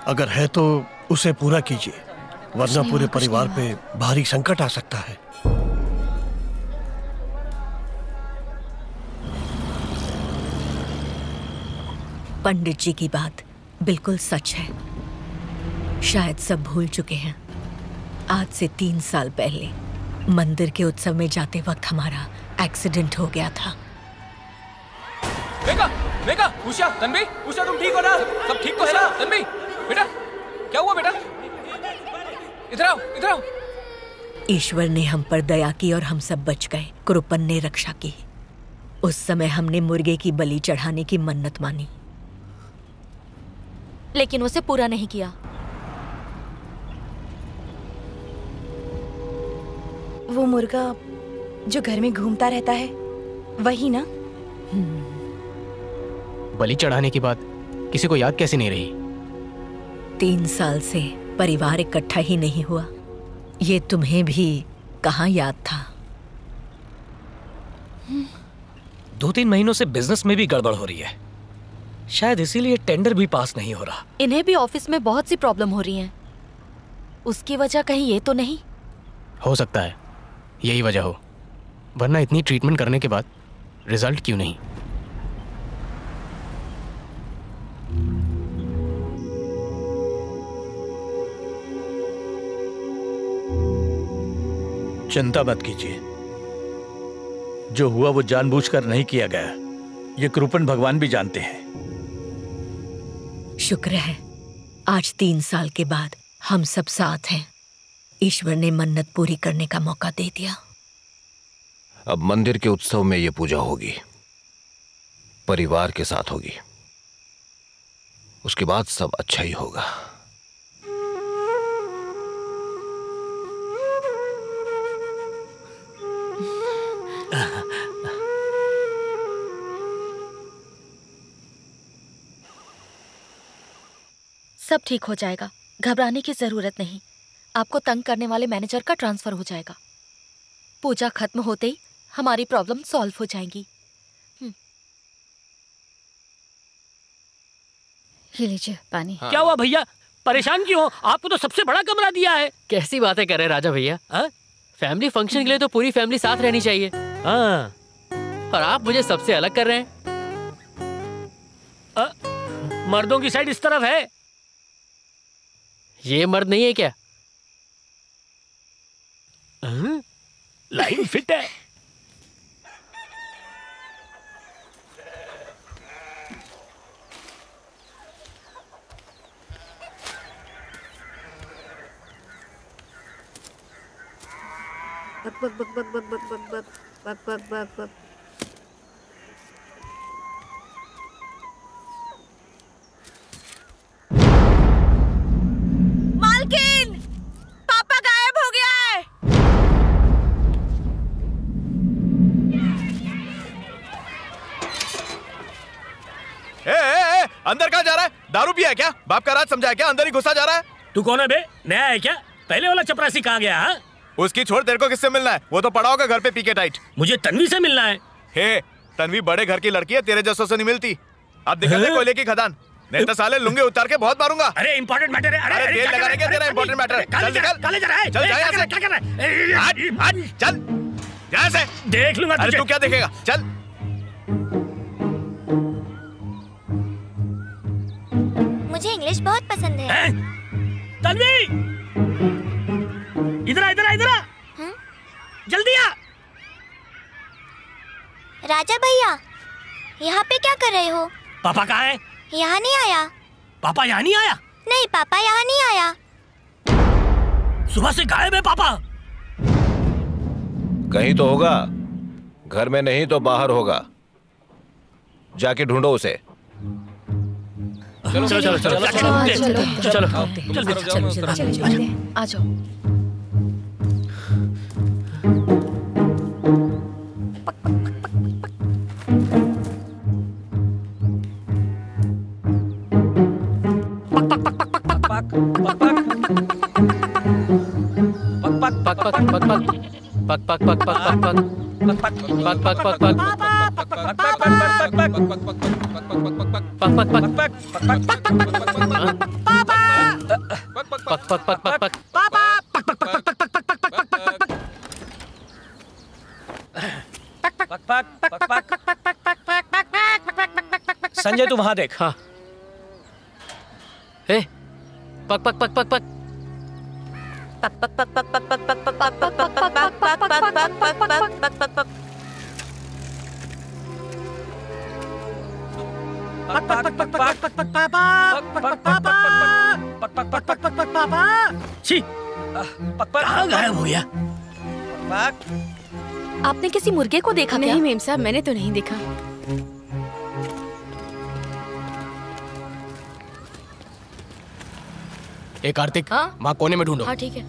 अगर है तो उसे पूरा कीजिए, वरना पूरे परिवार पे भारी संकट आ सकता है। पंडित जी की बात बिल्कुल सच है। शायद सब भूल चुके हैं। आज से 3 साल पहले मंदिर के उत्सव में जाते वक्त हमारा एक्सीडेंट हो गया था। मेघा, मेघा, उषा, तन्वी, उषा तुम ठीक हो ना? सब ठीक तो है ना? तन्वी, बेटा, क्या हुआ बेटा? इधर आओ, इधर आओ। ईश्वर ने हम पर दया की और हम सब बच गए। कृपन ने रक्षा की। उस समय हमने मुर्गे की बलि चढ़ाने की मन्नत मानी, लेकिन उसे पूरा नहीं किया। वो मुर्गा जो घर में घूमता रहता है, वही ना? बलि चढ़ाने की बात किसी को याद कैसे नहीं रही? 3 साल से परिवार इकट्ठा ही नहीं हुआ। ये तुम्हें भी कहाँ याद था? 2-3 महीनों से बिजनेस में भी गड़बड़ हो रही है। शायद इसीलिए टेंडर भी पास नहीं हो रहा। इन्हें भी ऑफिस में बहुत सी प्रॉब्लम हो रही हैं। उसकी वजह कहीं ये तो नहीं? हो सकता है यही वजह हो, वरना इतनी ट्रीटमेंट करने के बाद रिजल्ट क्यों नहीं? चिंता मत कीजिए, जो हुआ वो जानबूझकर नहीं किया गया। ये कृपण भगवान भी जानते हैं। शुक्र है आज 3 साल के बाद हम सब साथ हैं। ईश्वर ने मन्नत पूरी करने का मौका दे दिया। अब मंदिर के उत्सव में ये पूजा होगी, परिवार के साथ होगी। उसके बाद सब अच्छा ही होगा। सब ठीक हो जाएगा, घबराने की जरूरत नहीं। आपको तंग करने वाले मैनेजर का ट्रांसफर हो जाएगा। पूजा खत्म होते ही हमारी प्रॉब्लम सॉल्व हो जाएगी। ये लीजिए पानी। हाँ। क्या हुआ भैया, परेशान क्यों हो? आपको तो सबसे बड़ा कमरा दिया है। कैसी बातें कर रहे हैं राजा भैया? फैमिली फंक्शन के लिए तो पूरी फैमिली साथ रहनी चाहिए। हाँ। और आप मुझे सबसे अलग कर रहे हैं। मर्दों की साइड इस तरफ है। ये मर्द नहीं है क्या? लाइन फिट है। बक बक बक बक बक बक बक बक बक बक बक। मालकिन, पापा गायब हो गया है। ए, अंदर कहाँ जा रहा है? दारू पिया है क्या? बाप का राज समझा है क्या? अंदर ही घुसा जा रहा है। तू कौन है बे? नया है क्या? पहले वाला चपरासी कहाँ गया? हाँ? उसकी छोड़, तेरे को किससे मिलना है? वो तो पड़ा होगा घर पे पीके टाइट। मुझे तन्वी से मिलना है। हे, तन्वी बड़े घर की लड़की है, तेरे जैसों से नहीं मिलती। अब निकल ले कोयले की खदान, नहीं तो साले लुंगे उतार के बहुत मारूंगा। अरे इंपॉर्टेंट मैटर है। अरे तेल लगाने के तेरा इंपॉर्टेंट मैटर है। चल निकल, काले जा रहा है। चल जा यहाँ से। क्या कर रहा है? हट, चल यहाँ से। देख लूंगा तुझे। अरे तू क्या देखेगा? चल। मुझे इंग्लिश बहुत पसंद है। तन्वी, इधर आ, इधर आ, इधर आ। जल्दी आ। राजा भैया, यहाँ पे क्या कर रहे हो? पापा कहाँ है? यहाँ नहीं आया। पापा यहाँ नहीं आया? नहीं, पापा यहाँ नहीं आया। सुबह से गायब है पापा। कहीं तो होगा, घर में नहीं तो बाहर होगा। जाके ढूंढो उसे। चलो चलो चलो चलो चलो चलो आ जाओ। संजय तू वहां देख। हाँ। ए, पक पक पक पक पक कहाँ गायब हो गया? आपने किसी मुर्गे को देखा क्या? नहीं मेम साहब, मैंने तो नहीं देखा। ए कार्तिक, माँ कोने में ढूंढो। हाँ ठीक है।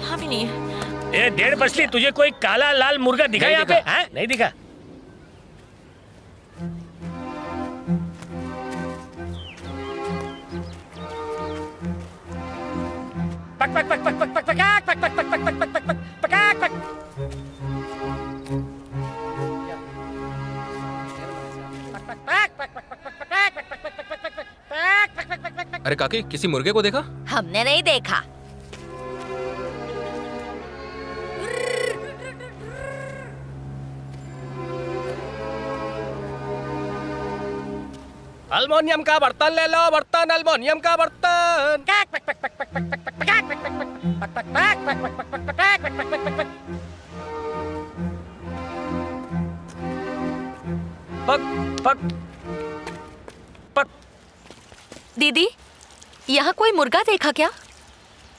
यहाँ भी नहीं है। ए 1:30 मछली, तुझे कोई काला लाल मुर्गा दिखा यहाँ पे? हैं? नहीं दिखा। पक पक पक पक पक पक पक पक पक पक पक पक पक पक पक। अरे काकी, किसी मुर्गे को देखा? हमने नहीं देखा। अल्मोनियम का बर्तन ले लो, बर्तन, अल्मोनियम का बर्तन। पक पक पक। दीदी, यहाँ कोई मुर्गा देखा क्या?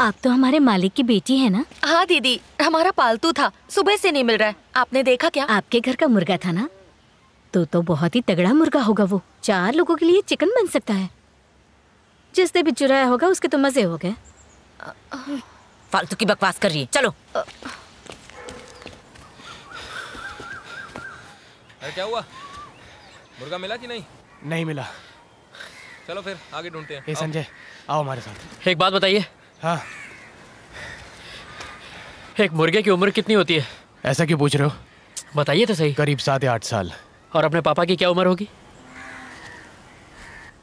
आप तो हमारे मालिक की बेटी है ना? हाँ दीदी, हमारा पालतू था, सुबह से नहीं मिल रहा है। आपने देखा क्या? आपके घर का मुर्गा था ना? तो बहुत ही तगड़ा मुर्गा होगा वो। 4 लोगों के लिए चिकन बन सकता है। जिसने भी चुराया होगा उसके तो मजे हो गए। फालतू की बकवास कर रही है, चलो। अरे क्या हुआ? मुर्गा मिला कि नहीं? नहीं मिला। चलो फिर आगे ढूंढते हैं। ए संजय, आओ हमारे साथ। एक बात बताइए। हाँ। एक मुर्गे की उम्र कितनी होती है? ऐसा क्यों पूछ रहे हो? बताइए तो सही। करीब 7 या 8 साल। और अपने पापा की क्या उम्र होगी?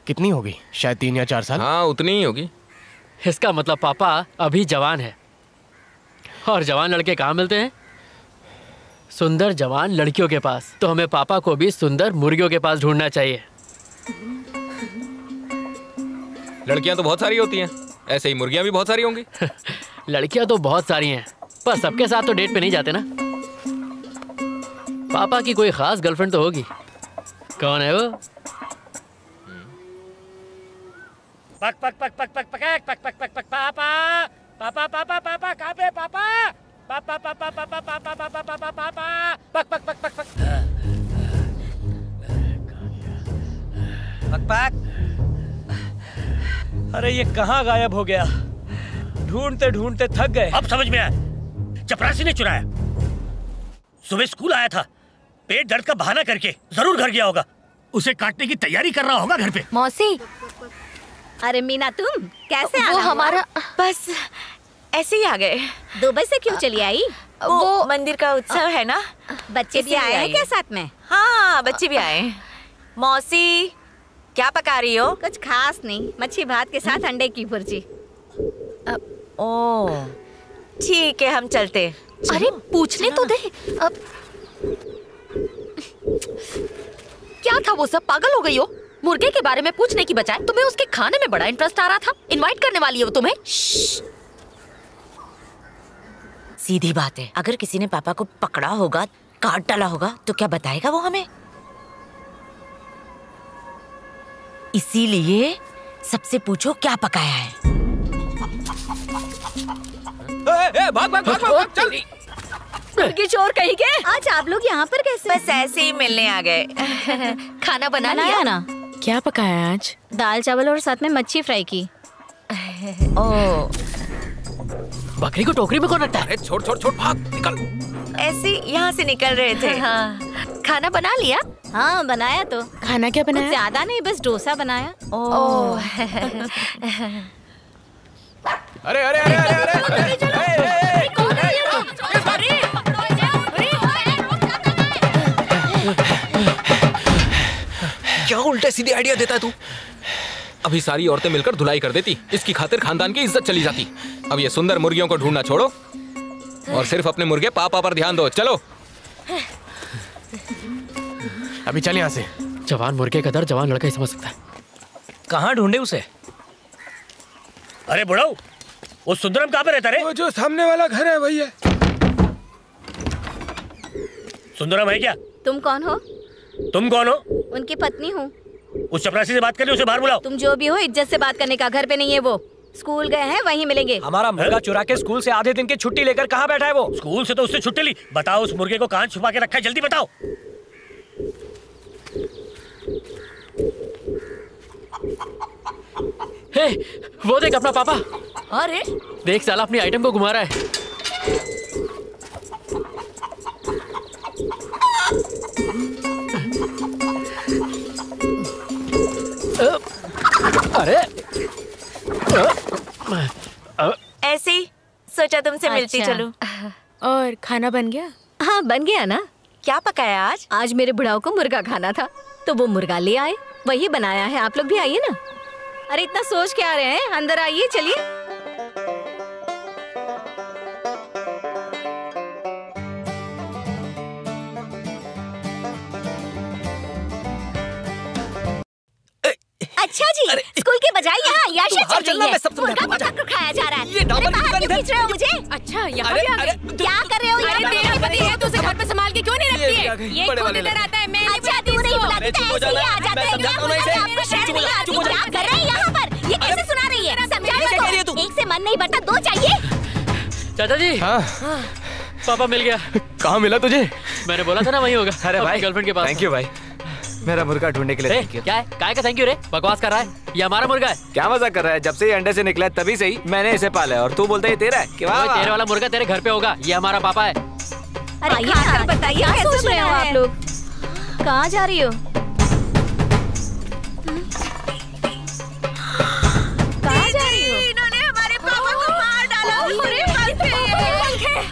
कितनी होगी? शायद 3 या 4 साल। हाँ, उतनी ही होगी। इसका मतलब पापा अभी जवान है। और जवान लड़के कहाँ मिलते हैं? सुंदर जवान लड़कियों के पास। तो हमें पापा को भी सुंदर मुर्गियों के पास ढूंढना चाहिए। लड़कियां तो बहुत सारी होती हैं, ऐसे ही मुर्गियां भी बहुत सारी होंगी। लड़कियां तो बहुत सारी हैं, पर सबके साथ तो डेट पे नहीं जाते ना। पापा की कोई खास गर्लफ्रेंड तो होगी। कौन है वो? पक पक पक पक पक पक पक पक पक पक पापा पापा पापा पापा कहाँ पे पापा? पापा पापा पापा पापा पापा पापा पापा पक पक पक पक पक पक पक। अरे ये कहाँ गायब हो गया? ढूंढते ढूंढते थक गए। अब समझ में आया, चपरासी ने चुराया। सुबह स्कूल आया था, पेट दर्द का बहाना करके जरूर घर गया होगा। उसे काटने की तैयारी कर रहा होगा घर पे। मौसी। अरे मीना, तुम कैसे वो आना हमारा हुआ? बस ऐसे ही आ गए। दुबई से क्यों चली आई? वो मंदिर का उत्सव है ना। बच्चे भी आए हैं क्या साथ में? हाँ, बच्चे भी आए। मौसी, क्या पका रही हो? कुछ खास नहीं, मच्छी भात के साथ अंडे की भुर्जी। ओह, ठीक है, हम चलते। अरे पूछने तो दे। अब क्या था वो सब? पागल हो गई हो? मुर्गे के बारे में पूछने की बजाय तुम्हें उसके खाने में बड़ा इंटरेस्ट आ रहा था। इनवाइट करने वाली है वो तुम्हें। सीधी बात है, अगर किसी ने पापा को पकड़ा होगा, काट डाला होगा, तो क्या बताएगा वो हमें? इसीलिए सबसे पूछो क्या पकाया है। भाग भाग भाग भाग चल। मुर्गी चोर कहीं के। आज आप लोग यहाँ पर कैसे? बस ऐसे ही मिलने आ गए। खाना बना लिया ना? क्या पकाया आज? दाल चावल और साथ में मच्छी फ्राई की। ओह, बकरी को टोकरी में कौन रखता है? छोड़ छोड़ छोड़, भाग निकल। ऐसे यहाँ से निकल रहे थे। हाँ। खाना बना लिया? हाँ बनाया तो। खाना क्या बनाया? कुछ ज्यादा नहीं, बस डोसा बनाया। ओह। अरे अरे अरे अरे क्या उल्टे सीधे आइडिया देता है तू? अभी सारी औरतें मिलकर धुलाई कर देती, इसकी खातिर खानदान की इज्जत चली जाती। अब ये सुंदर मुर्गियों को ढूंढना छोड़ो और सिर्फ अपने मुर्गे पापा पर ध्यान दो। चलो अभी चल यहाँ से। जवान मुर्गे का दर्द जवान लड़का ही समझ सकता है। कहाँ ढूंढे उसे? अरे बुढ़ाऊ, वो सुंदरम कहाँ पे रहता रे? वो जो सामने वाला घर है वही है। सुंदरम है क्या? तुम कौन हो? तुम कौन हो? उनकी पत्नी हूँ। उस चपरासी से बात करनी, उसे बाहर बुलाओ। तुम जो भी हो इज्जत से बात करने का, घर पे नहीं है वो। स्कूल गए हैं, वहीं मिलेंगे। हमारा मुर्गा चुरा के स्कूल से आधे दिन की छुट्टी लेकर कहाँ बैठा है वो? स्कूल से तो उससे छुट्टी ली। बताओ उस मुर्गे को कहाँ छुपा के रखा है, जल्दी बताओ। हे, वो देख अपना पापा। अरे देख साला अपनी आइटम को घुमा रहा है। अरे ऐसे ही सोचा तुमसे मिलती चलूं। और खाना बन गया? हाँ बन गया ना। क्या पकाया आज? आज मेरे बुढ़ाओ को मुर्गा खाना था तो वो मुर्गा ले आए, वही बनाया है। आप लोग भी आइए ना। अरे इतना सोच के आ रहे हैं, अंदर आइए, चलिए। अच्छा जी, स्कूल के बजाय यहाँ याशा चल रही है। मुर्गा पकाकर खाया जा रहा है। ये डाबर बाहर क्यों खींच रहे हो मुझे? अच्छा यहाँ भी आ गए। क्या कर रहे हो? अरे तेरा पति है तो उसे घर पे संभाल के क्यों नहीं रखती है? ये खुद इधर आता है, मैं नहीं बुलाती तू नहीं इसको। बुलाती तो ऐसे ही आ जाते हैं। आपको शर्म नहीं आती? क्या कर रहे हैं यहाँ पर? ये कैसे सुना रही है? समझाओ तो। एक से मन नहीं बढ़ता, दो चाहिए। चाचा जी। हाँ। पापा मिल गया। कहाँ मिला तुझे? मैंने बोला था ना वहीं होगा। अरे भाई, गर्लफ्रेंड के पास। थैंक यू भाई, मेरा मुर्गा ढूंढने के लिए थैंक यू। क्या है? काय का थैंक यू रे? बकवास कर रहा है। ये हमारा मुर्गा है। क्या मजाक कर रहा है? जब से ये अंडे से निकला है तभी से ही मैंने इसे पाला है और तू बोलता है ये तेरा है? क्या तेरे वाला मुर्गा तेरे घर पे होगा। ये हमारा पापा है। अरे खाकर बताइए, क्या सोच रहे हो आप लोग? कहाँ जा रही हो? कहाँ जा रही हो? इन्होंने हमारे पापा को मार डाला।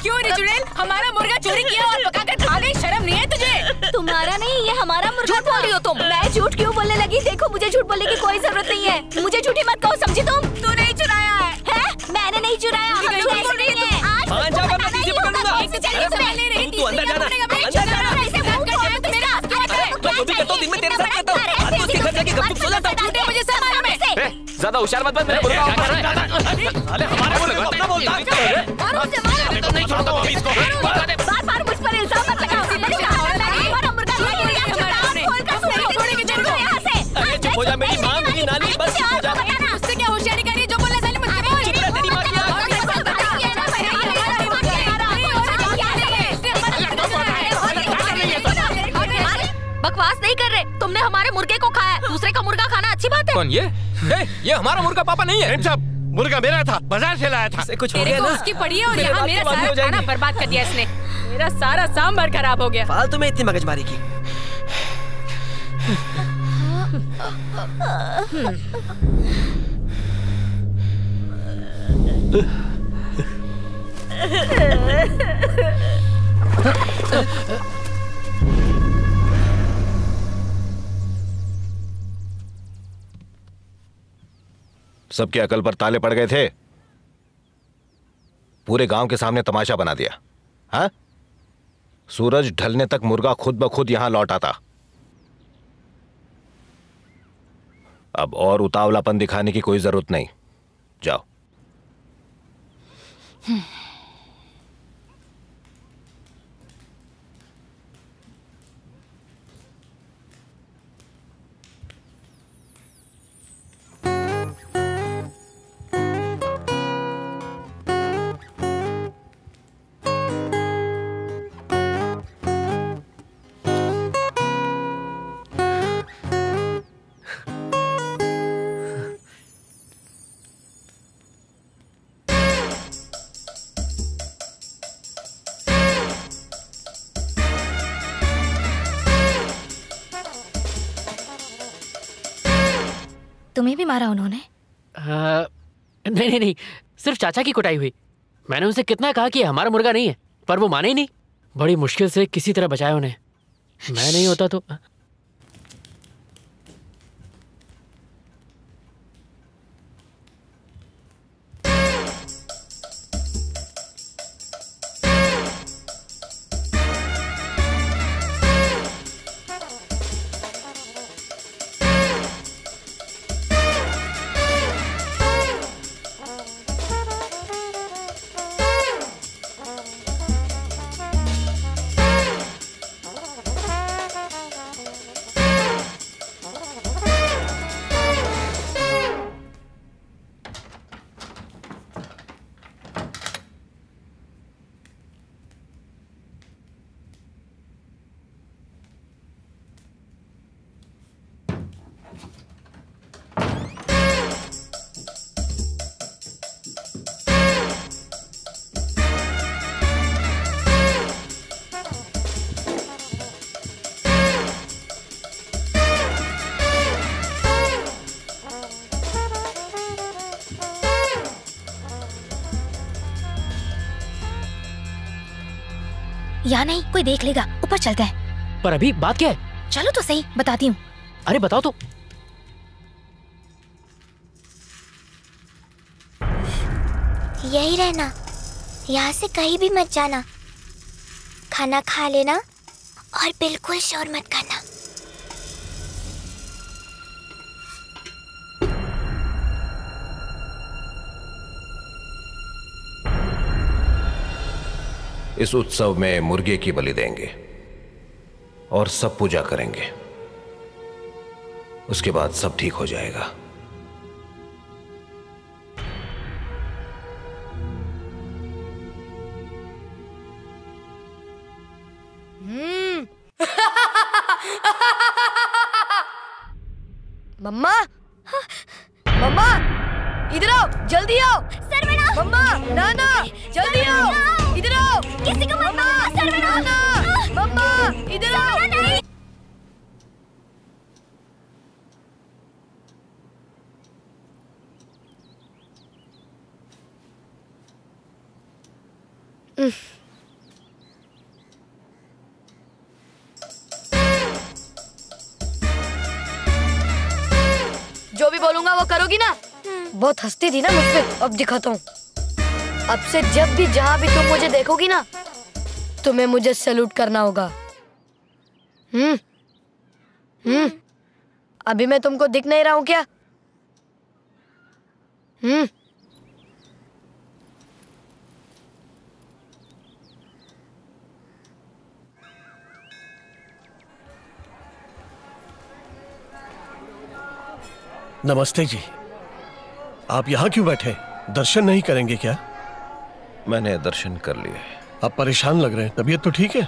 क्यों रे चुड़ैल? हमारा मुर्गा चोरी किया और पकाकर खा गई। शर्म नहीं है तुझे? तुम्हारा नहीं, ये हमारा मुर्गा। झूठ बोल रही हो तुम। मैं झूठ क्यों बोलने लगी? देखो मुझे झूठ बोलने की कोई जरूरत नहीं है। मुझे झूठी मत कहो, समझी तुम? तू नहीं चुराया है? मैंने नहीं चुराया। हम लोग ऐसे नहीं हैं। आज हाँ, जा, मैं तुझे पकड़ लूंगा। एक से चलिए, तू अंदर जाना, अंदर जाना। मैं जो भी करता हूँ दिन में तेरे साथ करता हूँ। आज तो उसके घर जाके गपशप सो जाता हूँ। मुझे सब मालूम है। ज्यादा होशियार मत बन, मेरे मुर्गा क्या कर रहा है? अरे हमारा मुर्गा अपना बोलता है। नहीं छोड़ता हूँ इसको। बार-बार मुझ पर इल्जाम मत लगाओ। हमारा मुर्गा चुप हो जा, मेरी माँ, मेरी नानी, बस चुप हो जा। उससे क्या होशियारी करी? जो बोला साले मुझे बोल। चुप रह, तेरी माँ की बकवास नहीं कर रहे। तुमने हमारे मुर्गे को खाया, दूसरे का मुर्गा खाना अच्छी बात है? कौन ये? ये हमारा मुर्गा पापा नहीं है। सब मुर्गा मेरा था, बाजार से लाया था। कुछ हो तेरे गया को ना? उसकी पड़ी है और यहाँ मेरा सारा खाना बर्बाद कर दिया इसने। मेरा सारा सांभर खराब हो गया। फालतू में इतनी मगजमारी की। सबके अकल पर ताले पड़ गए थे। पूरे गांव के सामने तमाशा बना दिया। हाँ, सूरज ढलने तक मुर्गा खुद ब खुद यहां लौट आता। अब और उतावलापन दिखाने की कोई जरूरत नहीं। जाओ। तुम्हें भी मारा उन्होंने? नहीं नहीं नहीं, सिर्फ चाचा की कुटाई हुई। मैंने उनसे कितना कहा कि हमारा मुर्गा नहीं है, पर वो माने ही नहीं। बड़ी मुश्किल से किसी तरह बचाया उन्हें। मैं नहीं होता तो। यहाँ नहीं, कोई देख लेगा। ऊपर चलते हैं। पर अभी बात क्या है? चलो तो सही, बताती हूँ। अरे बताओ तो। यही रहना, यहाँ से कहीं भी मत जाना। खाना खा लेना और बिल्कुल शोर मत करना। इस उत्सव में मुर्गे की बलि देंगे और सब पूजा करेंगे। उसके बाद सब ठीक हो जाएगा। मम्मा, मम्मा, इधर आओ, जल्दी आओ। सर्वनाश! मम्मा, नाना, जल्दी आओ, इधर आओ। किसी को मत मारो, सर्वनाश! मम्मा, इधर आओ। जो भी बोलूंगा वो करोगी ना? बहुत हंसती थी ना मुझ पे, अब दिखाता हूँ। अब से जब भी जहाँ भी तुम मुझे देखोगी ना, तुम्हें मुझे सैल्यूट करना होगा। अभी मैं तुमको दिख नहीं रहा हूँ क्या? नमस्ते जी, आप यहाँ क्यों बैठे? दर्शन नहीं करेंगे क्या? मैंने दर्शन कर लिए। आप परेशान लग रहे हैं, तबीयत तो ठीक है?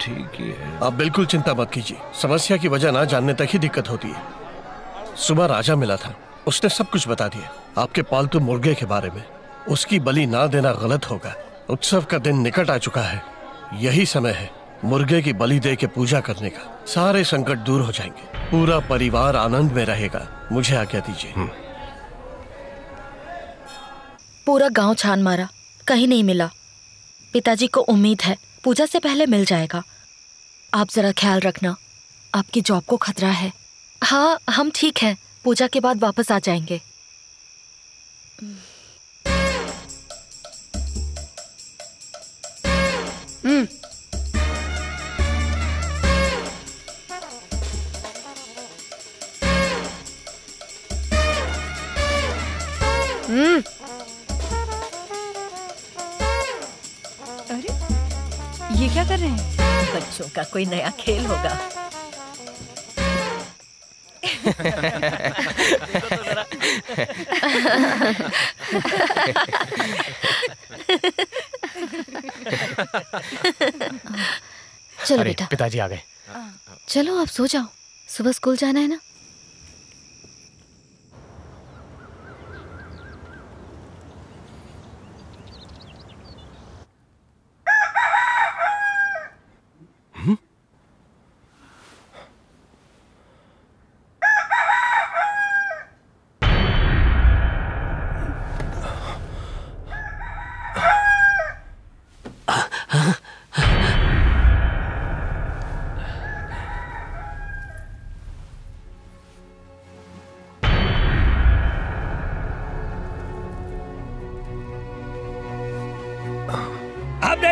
ठीक ही है। आप बिल्कुल चिंता मत कीजिए, समस्या की वजह ना जानने तक ही दिक्कत होती है। सुबह राजा मिला था, उसने सब कुछ बता दिया आपके पालतू मुर्गे के बारे में। उसकी बलि ना देना गलत होगा। उत्सव का दिन निकट आ चुका है, यही समय है मुर्गे की बलि दे के पूजा करने का। सारे संकट दूर हो जाएंगे, पूरा परिवार आनंद में रहेगा। मुझे आज्ञा दीजिए। पूरा गांव छान मारा, कहीं नहीं मिला। पिताजी को उम्मीद है पूजा से पहले मिल जाएगा। आप जरा ख्याल रखना, आपकी जॉब को खतरा है। हाँ, हम ठीक हैं, पूजा के बाद वापस आ जाएंगे। अरे ये क्या कर रहे हैं? बच्चों का कोई नया खेल होगा। चलो बेटा, पिताजी आ गए। चलो आप सो जाओ, सुबह स्कूल जाना है ना।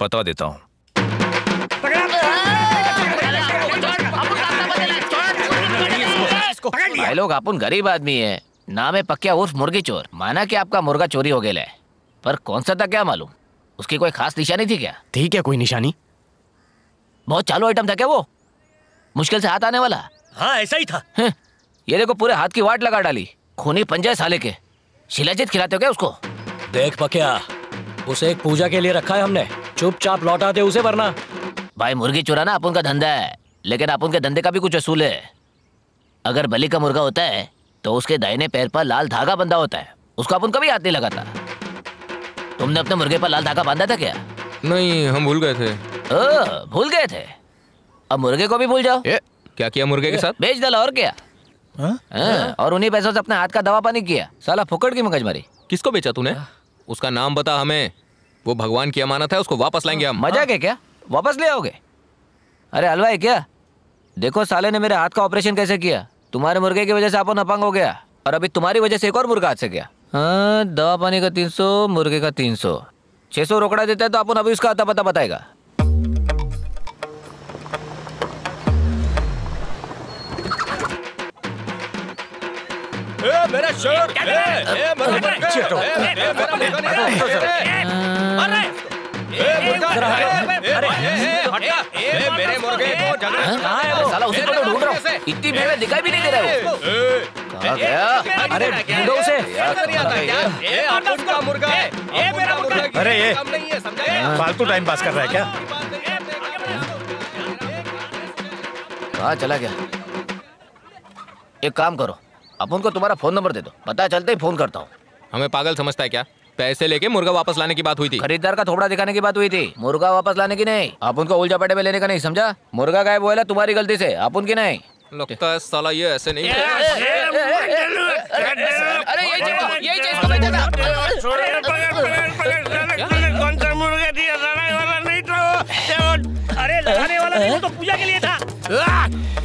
बता देता हूँ। भाई लोग, अपन गरीब आदमी है, नाम है पक्या उर्फ मुर्गी चोर। माना कि आपका मुर्गा चोरी हो गया है, पर कौन सा था क्या मालूम? उसकी कोई खास निशानी थी क्या? ठीक है, कोई निशानी? बहुत चालू आइटम था क्या वो? मुश्किल से हाथ आने वाला? हाँ ऐसा ही था। ये देखो पूरे हाथ की वाट लगा डाली। खूनी पंजे साले के। शिलाजीत खिलाते हो क्या उसको? देख पक्या, उसे एक पूजा के लिए रखा है हमने, चुपचाप लौटा दे उसे वरना। भाई मुर्गी चुराना अपन का धंधा है, लेकिन अपन के धंधे का भी कुछ असूल है। अगर बलि का मुर्गा होता है तो उसके दाहिने पैर पर लाल धागा बंधा होता है, उसको अपन कभी हाथ नहीं लगाता। तुमने अपने मुर्गे पर लाल धागा बांधा था क्या? नहीं, हम भूल गए थे। भूल गए थे? अब मुर्गे को भी भूल जाओ। क्या किया मुर्गे के साथ? बेच डाला और क्या। और उन्हीं पैसों से अपने हाथ का दवा पानी किया। साला फुकड़ की मगजमारी। किसको बेचा तूने? उसका नाम बता हमें। वो भगवान की अमानत है, उसको वापस लाएंगे हम। मजाक है क्या? वापस ले आओगे? अरे हलवा है क्या? देखो साले ने मेरे हाथ का ऑपरेशन कैसे किया। तुम्हारे मुर्गे की वजह से अपन अपंग हो गया, और अभी तुम्हारी वजह से एक और मुर्गा हाथ से गया। हाँ, दवा पानी का 300, मुर्गे का 300, 600 रोकड़ा देता है तो अपन अभी उसका आता पता बताएगा। मेरा शर्ट! मेरे मुर्गे को कहाँ है वो? साला उसी को तो ढूंढ रहा हूँ। इतनी भीड़ में दिखाई भी नहीं दे रहा है वो। कहाँ गया? अरे ढूंढो उसे। अरे ये फालतू टाइम पास कर रहा है क्या? कहाँ चला गया? एक काम करो, अपन को तुम्हारा फोन नंबर दे दो, पता चलते ही फोन करता हूँ। हमें पागल समझता है क्या? पैसे लेके मुर्गा वापस लाने की बात हुई थी। खरीदार का थोबड़ा दिखाने की बात हुई थी, मुर्गा वापस लाने की नहीं। आप उनको उल्टा पटे में लेने का नहीं, समझा? मुर्गा गायब हुआ है तुम्हारी गलती से, आप उनकी नहीं। लगता है साला ये ऐसे नहीं। अरे यही चीज को बेचा था। कौन सा मुर्गा दिया? लड़ाई वाला नहीं तो। अरे लड़ाने वाला नहीं, वो तो पूजा के लिए था।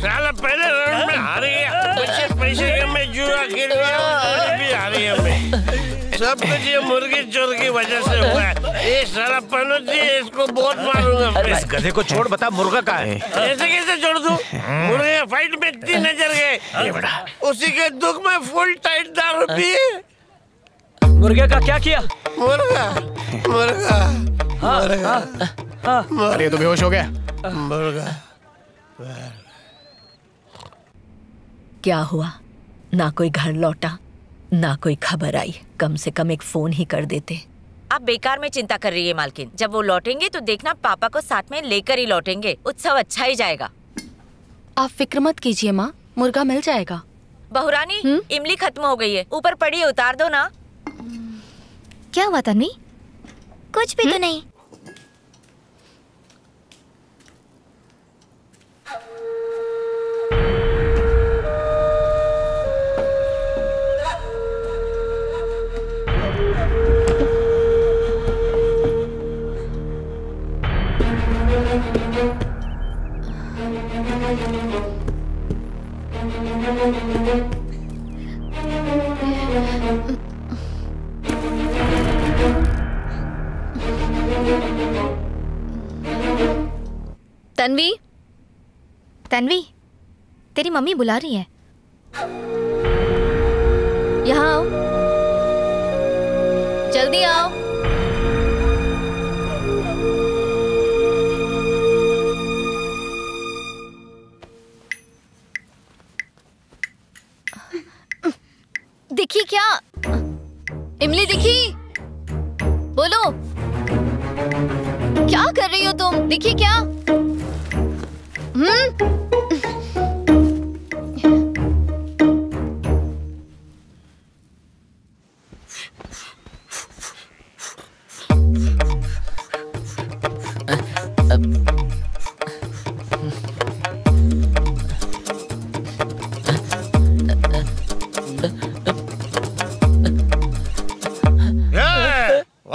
साला पहले राउंड में हार गया, पैसे के मैं जुआ खेल गया, भी हार गया मैं। सब कुछ ये मुर्गी चोर की वजह से हुआ है। ये साला पनौती है, इसको बहुत मारूंगा। इस गधे को छोड़, बता मुर्गा कहाँ है? ऐसे कैसे छोड़ दूं? मुर्गे फाइट में 3 नजर गए, उसी के दुख में फुल टाइट दारू पिए। मुर्गे का क्या किया? मुर्गा अरे तो बेहोश हो गया। मुर्गा क्या हुआ? ना कोई घर लौटा, ना कोई खबर आई। कम से कम एक फोन ही कर देते। आप बेकार में चिंता कर रही है मालकिन। जब वो लौटेंगे तो देखना पापा को साथ में लेकर ही लौटेंगे। उत्सव अच्छा ही जाएगा। आप फिक्र मत कीजिए माँ, मुर्गा मिल जाएगा। बहुरानी, इमली खत्म हो गई है, ऊपर पड़ी है, उतार दो ना। क्या हुआ तन्वी? कुछ भी तो नहीं। तन्वी, तन्वी, तेरी मम्मी बुला रही है। यहाँ आओ, जल्दी आओ। दिखी क्या? इमली दिखी? बोलो, क्या कर रही हो तुम? दिखी क्या?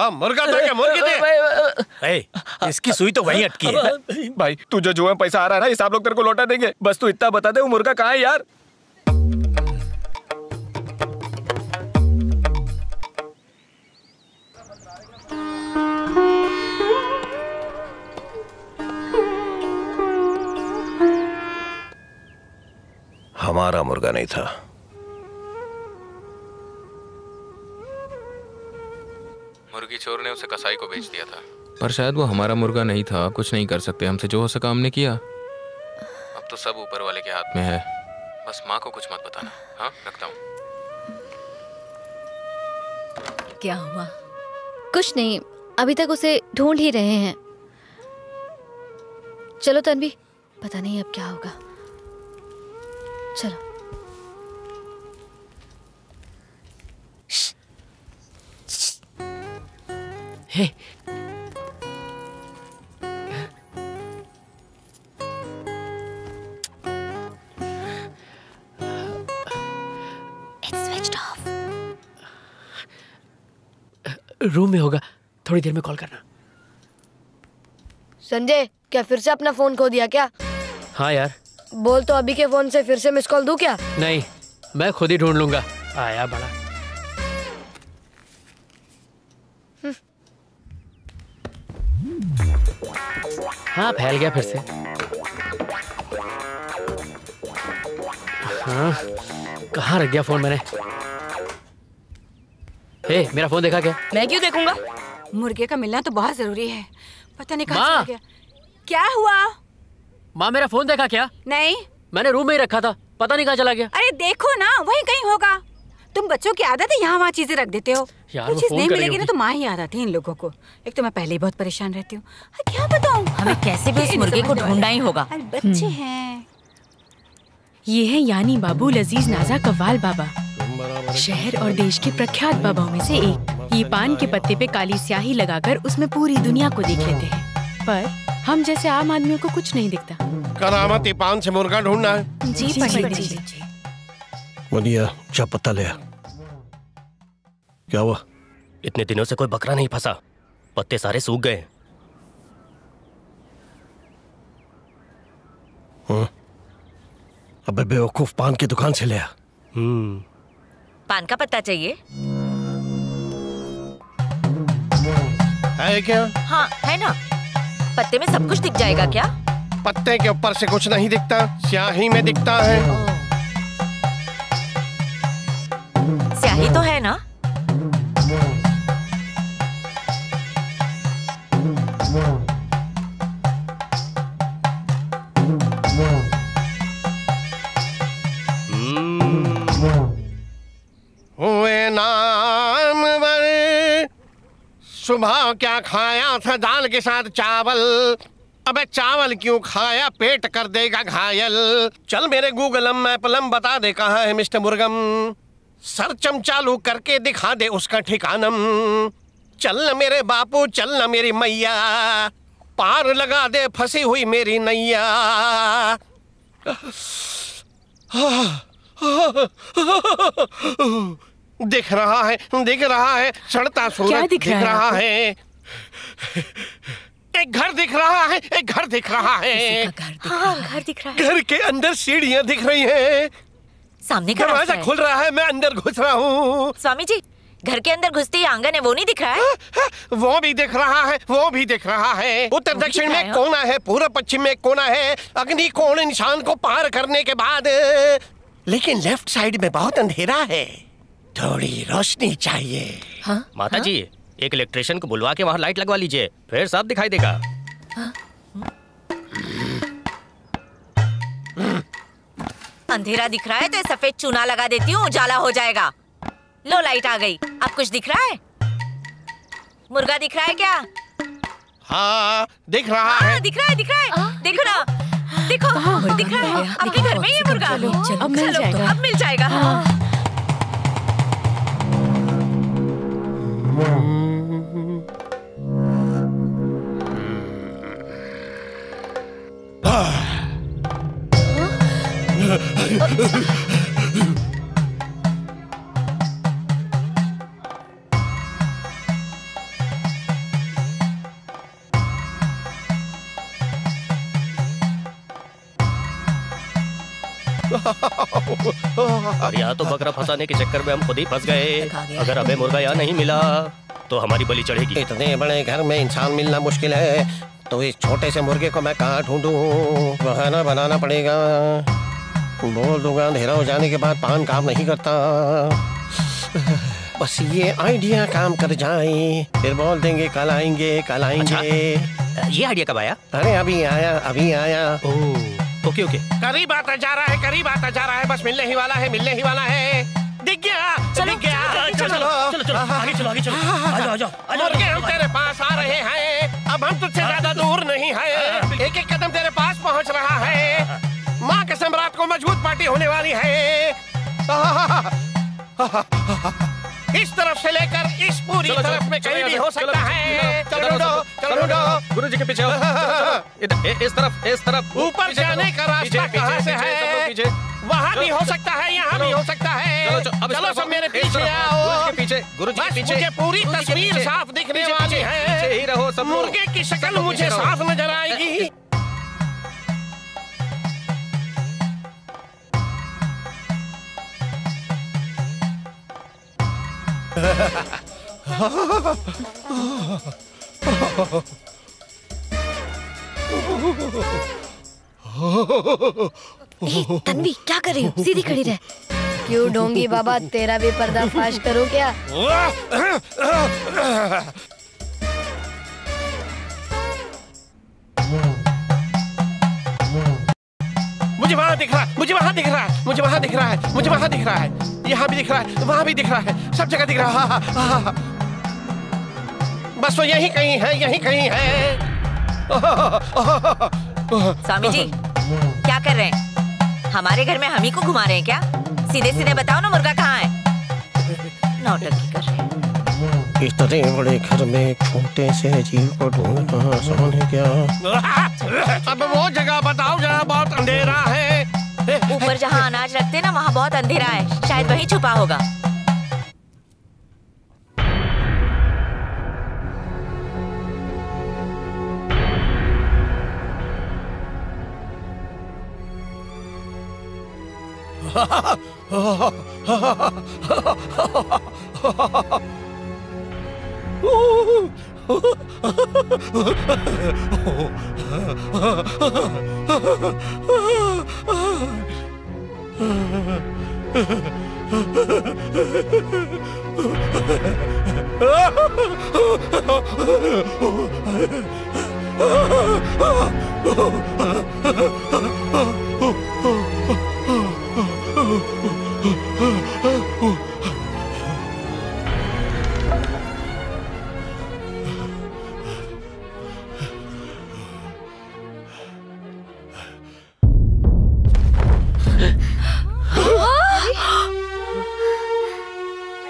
मुर्गा था क्या? मुर्गी थे? इसकी सुई तो वहीं अटकी है। भाई तुझे जो है पैसा आ रहा है ना, ये सब लोग तेरे को लौटा देंगे। बस तू इतना बता दे वो मुर्गा कहाँ है यार। हमारा मुर्गा नहीं था। मुर्गी चोर ने उसे कसाई को बेच दिया था, पर शायद वो हमारा मुर्गा नहीं था। कुछ नहीं कर सकते, हमसे जो हो सका हमने किया। अब तो सब ऊपर वाले के हाथ में है। बस माँ को कुछ मत बताना। हाँ, रखता हूँ। क्या हुआ? कुछ नहीं, अभी तक उसे ढूंढ ही रहे हैं। चलो तन्वी, पता नहीं अब क्या होगा। चलो। हे, रूम में होगा, थोड़ी देर में कॉल करना। संजय, क्या फिर से अपना फोन खो दिया क्या? हाँ यार। बोल तो अभी के फोन से फिर से मिस कॉल दूं क्या? नहीं, मैं खुद ही ढूंढ लूंगा। आया बड़ा। हाँ, फैल गया फिर से। हाँ, कहाँ रख दिया फोन मैंने? हे, मेरा फोन देखा क्या? मैं क्यों देखूंगा? मुर्गे का मिलना तो बहुत जरूरी है। पता नहीं माँ! कहाँ चला गया। क्या हुआ? माँ, मेरा फोन देखा क्या? नहीं, मैंने रूम में ही रखा था, पता नहीं कहाँ चला गया। अरे देखो ना, वहीं कहीं होगा। तुम बच्चों की आदत है यहाँ वहाँ चीजें रख देते हो। यार, कुछ चीज नहीं मिलेगी ना तो माँ ही याद आती है इन लोगों को। एक तो मैं पहले ही बहुत परेशान रहती हूँ। क्या बताऊँ? हमें कैसे भी उस मुर्गे को ढूंढना ही होगा। बच्चे हैं। ये है यानी बाबू लजीज नाजा कव्वाल बाबा, शहर और देश के प्रख्यात बाबाओं में से एक। ये पान के पत्ते पे काली स्याही लगाकर उसमें पूरी दुनिया को देख लेते हैं, पर हम जैसे आम आदमियों को कुछ नहीं दिखता। करामती पान से मुर्गा ढूंढना है। जी पंडित जी। बढ़िया, जा पता ले। क्या हुआ? इतने दिनों से कोई बकरा नहीं फंसा, पत्ते सारे सूख गए। अबे बेवकूफ, पान की दुकान से ले आ। पान का पत्ता चाहिए? है क्या? हाँ, है ना। पत्ते में सब कुछ दिख जाएगा क्या? पत्ते के ऊपर से कुछ नहीं दिखता, स्याही में दिखता है। स्याही तो है ना? हुए नामवर, सुबह क्या खाया था? दाल के साथ चावल। अबे चावल क्यों खाया? पेट कर देगा घायल। चल मेरे गूगल मैपलम बता दे कहाँ है मिस्टर मुर्गम। सर्चम चालू करके दिखा दे उसका ठिकानम। चल न मेरे बापू, चल न मेरी मैया, पार लगा दे फंसी हुई मेरी नैया। दिख रहा है, दिख रहा है, सड़ता सूरज दिख रहा है। एक घर दिख रहा है, एक घर दिख रहा है। हाँ, घर दिख रहा है। घर के अंदर सीढ़ियाँ दिख रही हैं। सामने का दरवाजा खुल रहा है, मैं अंदर घुस रहा हूँ। स्वामी जी, घर के अंदर घुसते ही आंगन है, वो नहीं दिख रहा है? वो भी दिख रहा है, वो भी दिख रहा है। उत्तर दक्षिण में कोना है, पूर्व पश्चिम में कोना है। अग्नि कोण निशान को पार करने के बाद, लेकिन लेफ्ट साइड में बहुत अंधेरा है, थोड़ी रोशनी चाहिए। हाँ? माता जी, एक इलेक्ट्रिशियन को बुलवा के वहाँ लाइट लगवा लीजिए, फिर साफ दिखाई देगा। हाँ? अंधेरा दिख रहा है तो सफेद चूना लगा देती हूँ, उजाला हो जाएगा। लो, लाइट आ गई। अब कुछ दिख रहा है? मुर्गा दिख रहा है क्या? हाँ, दिख रहा है। दिख रहा है, दिख रहा है। देखो ना, देखो, दिख रहा है। आपके घर में ही है मुर्गा। अब मिल जाएगा, अब मिल जाएगा। और यहाँ तो बकरा फंसाने के चक्कर में हम खुद ही फंस गए। अगर हमें मुर्गा यहाँ नहीं मिला तो हमारी बलि चढ़ेगी। इतने बड़े घर में इंसान मिलना मुश्किल है, तो इस छोटे से मुर्गे को मैं कहाँ ढूंढूं? बहाना बनाना पड़ेगा। बोल दूंगा अंधेरा हो जाने के बाद पान काम नहीं करता। बस ये आइडिया काम कर जाए, फिर बोल देंगे कल आएंगे कल आएंगे। अच्छा, ये आइडिया कब आया? अरे अभी आया अभी आया। Okay okay. करीब आता जा रहा है, करीब आता जा रहा है, बस मिलने ही वाला है, मिलने ही वाला है। दिख गया, दिख गया। चलो चलो चलो आगे चलो आगे चलो। आ जाओ आ जाओ। मुर्गे हम तेरे पास आ रहे हैं, अब हम तुझसे ज्यादा दूर नहीं हैं। एक एक कदम तेरे पास पहुंच रहा है। माँ के सम्राट को मजबूत पार्टी होने वाली है। इस तरफ से लेकर इस पूरी तरफ में कहीं भी हो सकता है। चलो ढूंढो गुरुजी के पीछे हो। इस तरफ ऊपर जाने का रास्ता कहाँ से है? वहाँ भी हो सकता है, यहाँ भी हो सकता है। चलो सब मेरे पीछे आओ। गुरुजी के पीछे। मुझे पूरी तस्वीर साफ दिखने वाली है। मुर्गे की शक्ल मुझे साफ नजर आएगी। तन्वी क्या कर रही हो? सीधी खड़ी रह। क्यों ढोंगी बाबा, तेरा भी पर्दाफाश करूं क्या? मुझे वहाँ दिख रहा है, मुझे वहाँ दिख रहा है, मुझे वहाँ दिख रहा है, मुझे वहाँ दिख रहा है, यहाँ भी दिख रहा है, वहाँ भी दिख रहा है, सब जगह दिख रहा है। बस वो यही कहीं है, यही कहीं है। स्वामी जी क्या कर रहे हैं? हमारे घर में हम ही को घुमा रहे हैं क्या? सीधे सीधे बताओ ना, मुर्गा कहाँ है? नौटंकी कर रहे हैं। इतने बड़े घर में छोटे से जीव को ढूंढना आसान है क्या? अब वो जगह बताओ जहाँ बहुत अंधेरा है। ऊपर जहाँ अनाज रखते ना वहाँ बहुत अंधेरा है, शायद वहीं छुपा होगा।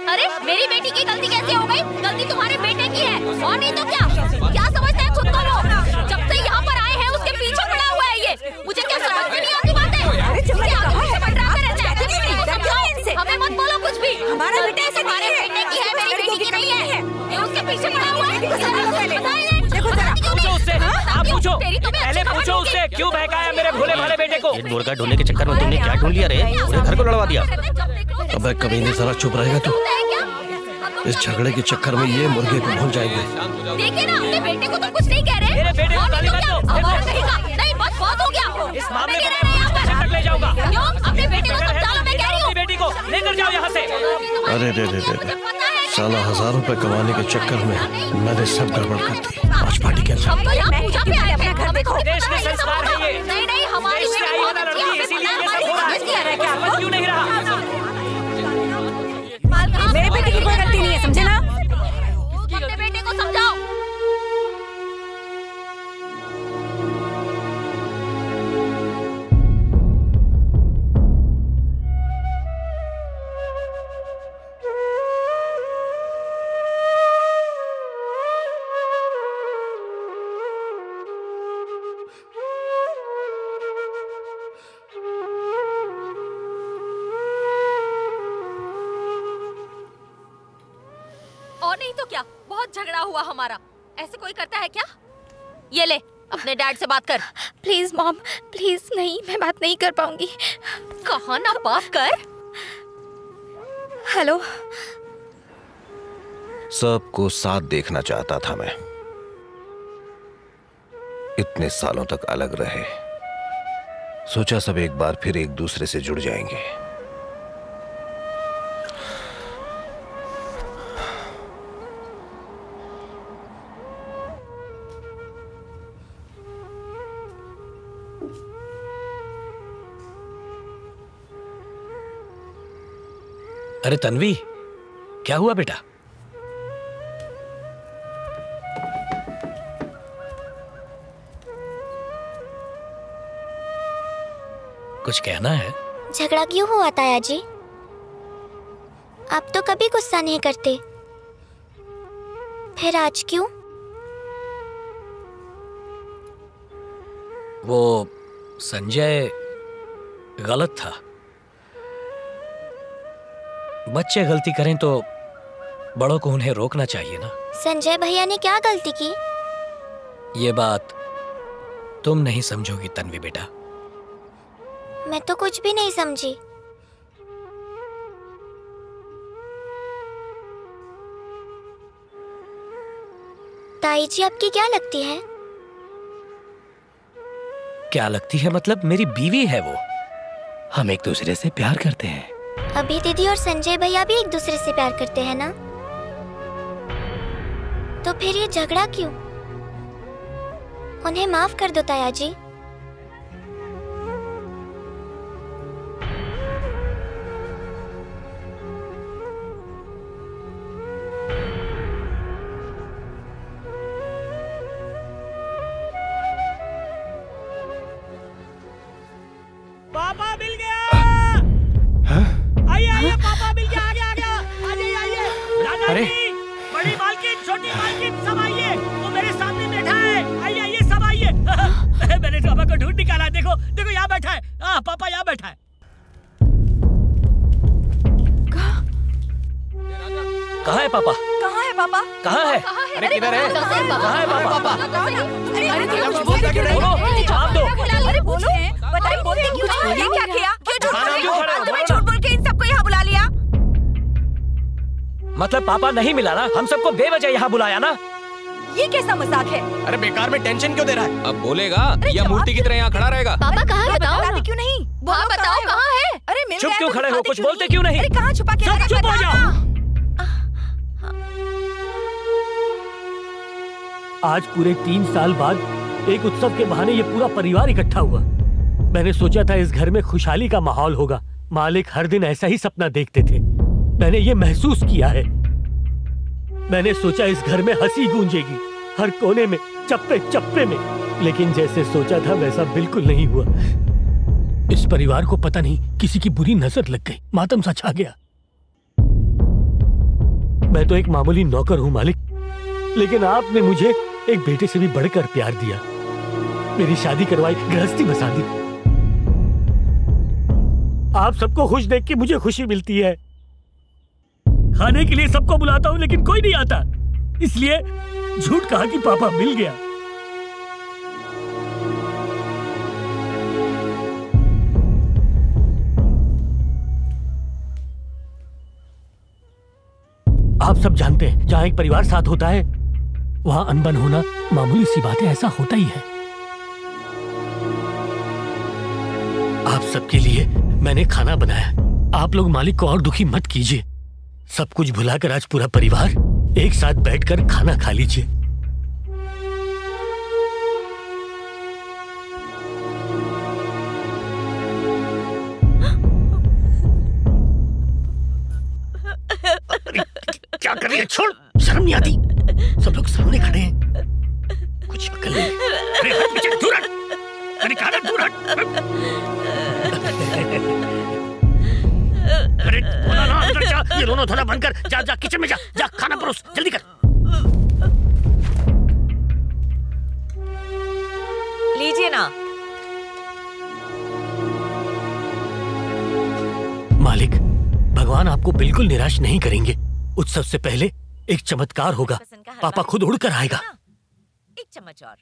अरे मेरी बेटी की गलती कैसे हो गई? गलती तुम्हारे बेटे की है और नहीं तो क्या? क्या समझते हैं खुद को लोग? जब से यहाँ पर आए हैं उसके पीछे पड़ा हुआ है ये। मुझे क्या समझ में नहीं आती बातें? हमें मत बोलो कुछ भी। हमारा बेटा ऐसे तुम्हारे बेटे की है, मेरी बेटी की नहीं है। ये उसके पीछे पड़ा हुआ है। देखो जरा, पूछो उससे। आप पूछो, तो पहले पूछो उससे क्यों बहकाया मेरे भोले भाले बेटे को? इन मुर्गा ढूंढने के चक्कर में तुमने क्या ढूंढ लिया रे? पूरे घर को लड़वा दिया। अबे कभी नहीं, जरा चुप रहेगा तू। इस झगड़े के चक्कर में ये मुर्गे को भूल जाएंगे। देखिए ना, अपने बेटे को तो कुछ नहीं कह रहे। मेरे बेटे को गाली मत दो। नहीं बस बहुत हो गया। इस मामले में तक ले जाऊंगा। क्यों? अपने बेटे को समझा लो, मैं कह रही हूँ। बेटी को लेकर जाओ यहाँ से। अरे दे साला 1000 रुपए कमाने के चक्कर में मैंने सब गड़बड़ कर दी। आज पार्टी कैंसिल। अब तो यहाँ पूजा पे आए हैं, घर में देखो। देश के संस्कार है ये। नहीं हमारी बेटी बहुत अच्छी है, इसीलिए ये सब हो रहा है। क्या समझ क्यों नहीं रहा? मेरे बेटे की कोई गलती नहीं है, समझे ना? अपने बेटे को समझाओ। और नहीं तो क्या, बहुत झगड़ा हुआ हमारा। ऐसे कोई करता है क्या? ये ले, अपने डैड से बात कर। Please mom, please. नहीं, मैं बात नहीं कर पाऊंगी। कहाँ ना बात कर। हेलो। सबको साथ देखना चाहता था मैं। इतने सालों तक अलग रहे, सोचा सब एक बार फिर एक दूसरे से जुड़ जाएंगे। अरे तन्वी, क्या हुआ बेटा? कुछ कहना है? झगड़ा क्यों हुआ ताया जी? आप तो कभी गुस्सा नहीं करते, फिर आज क्यों? वो संजय गलत था। बच्चे गलती करें तो बड़ों को उन्हें रोकना चाहिए ना। संजय भैया ने क्या गलती की? ये बात तुम नहीं समझोगी तन्वी बेटा। मैं तो कुछ भी नहीं समझी। ताई जी आपकी क्या लगती है? क्या लगती है मतलब? मेरी बीवी है वो। हम एक दूसरे से प्यार करते हैं। अभी दीदी और संजय भैया भी एक दूसरे से प्यार करते हैं ना, तो फिर ये झगड़ा क्यों? उन्हें माफ कर दो ताया जी। पापा मिल गया। आइए आइए, पापा मिल गया। आ गया आ गया। आइए आइए। राजा जी, बड़ी मालकिन, छोटी मालकिन, सब आइए। वो मेरे सामने बैठा है। आइए आइए, सब आइए। मैंने पापा को ढूंढ निकाला। देखो देखो, यहाँ बैठा है। हाँ पापा यहाँ बैठा है। कहाँ है पापा? कहाँ है पापा? कहाँ है? अरे किधर है? कहाँ है पापा? जवाब दो। अरे बोलो, बताइए, बोलते क्यों नहीं? ये क्या किया? क्यों झूठ बोल रही हो? तुम्हें झूठ बोल के इन सबको यहाँ बुला लिया? मतलब पापा नहीं मिला ना? हम सबको बेवजह यहाँ बुलाया ना? ये कैसा मजाक है? अरे बेकार में टेंशन क्यों दे रहा है? अब बोलेगा या मूर्ति की तरह यहाँ खड़ा रहेगा? पापा कहाँ है? बताओ ना। क्यों नहीं? हाँ बताओ, कहाँ है? अरे मिल चुप गया क्यों तो खड़े हो? दिखाते कुछ क्यों बोलते क्यों नहीं? अरे कहाँ छुपा के सब रखा? चुप हो जाओ। आज पूरे 3 साल बाद एक उत्सव के बहाने ये पूरा परिवार इकट्ठा हुआ। मैंने सोचा था इस घर में खुशहाली का माहौल होगा। मालिक हर दिन ऐसा ही सपना देखते थे। मैंने ये महसूस किया है। मैंने सोचा इस घर में हंसी गूंजेगी, हर कोने में, चप्पे चप्पे में। लेकिन जैसे सोचा था वैसा बिल्कुल नहीं हुआ। इस परिवार को पता नहीं किसी की बुरी नजर लग गई, मातम सा छा गया। मैं तो एक मामूली नौकर हूँ मालिक, लेकिन आपने मुझे एक बेटे से भी बढ़कर प्यार दिया। मेरी शादी करवाई, गृहस्थी बसा दी। आप सबको खुश देख के मुझे खुशी मिलती है। खाने के लिए सबको बुलाता हूं लेकिन कोई नहीं आता, इसलिए झूठ कहा कि पापा मिल गया। आप सब जानते हैं जहां एक परिवार साथ होता है वहां अनबन होना मामूली सी बात है, ऐसा होता ही है। आप सबके लिए मैंने खाना बनाया। आप लोग मालिक को और दुखी मत कीजिए। सब कुछ भुलाकर आज पूरा परिवार एक साथ बैठकर खाना खा लीजिए। क्या कर रही है? छोड़, शर्म नहीं आती? सब लोग सामने खड़े हैं, कुछ अकल नहीं। अरे हट पीछे, दूर हट। मैंने कहा ना दूर हट। अरे बोला ना अंदर जा। ये रोना धोना बंद कर। जा जा किचन में जा, जा खाना परोस, जल्दी कर। लीजिए ना। मालिक, भगवान आपको बिल्कुल निराश नहीं करेंगे। उत्सव से पहले एक चमत्कार होगा। पापा खुद उड़कर आएगा। एक चम्मच और।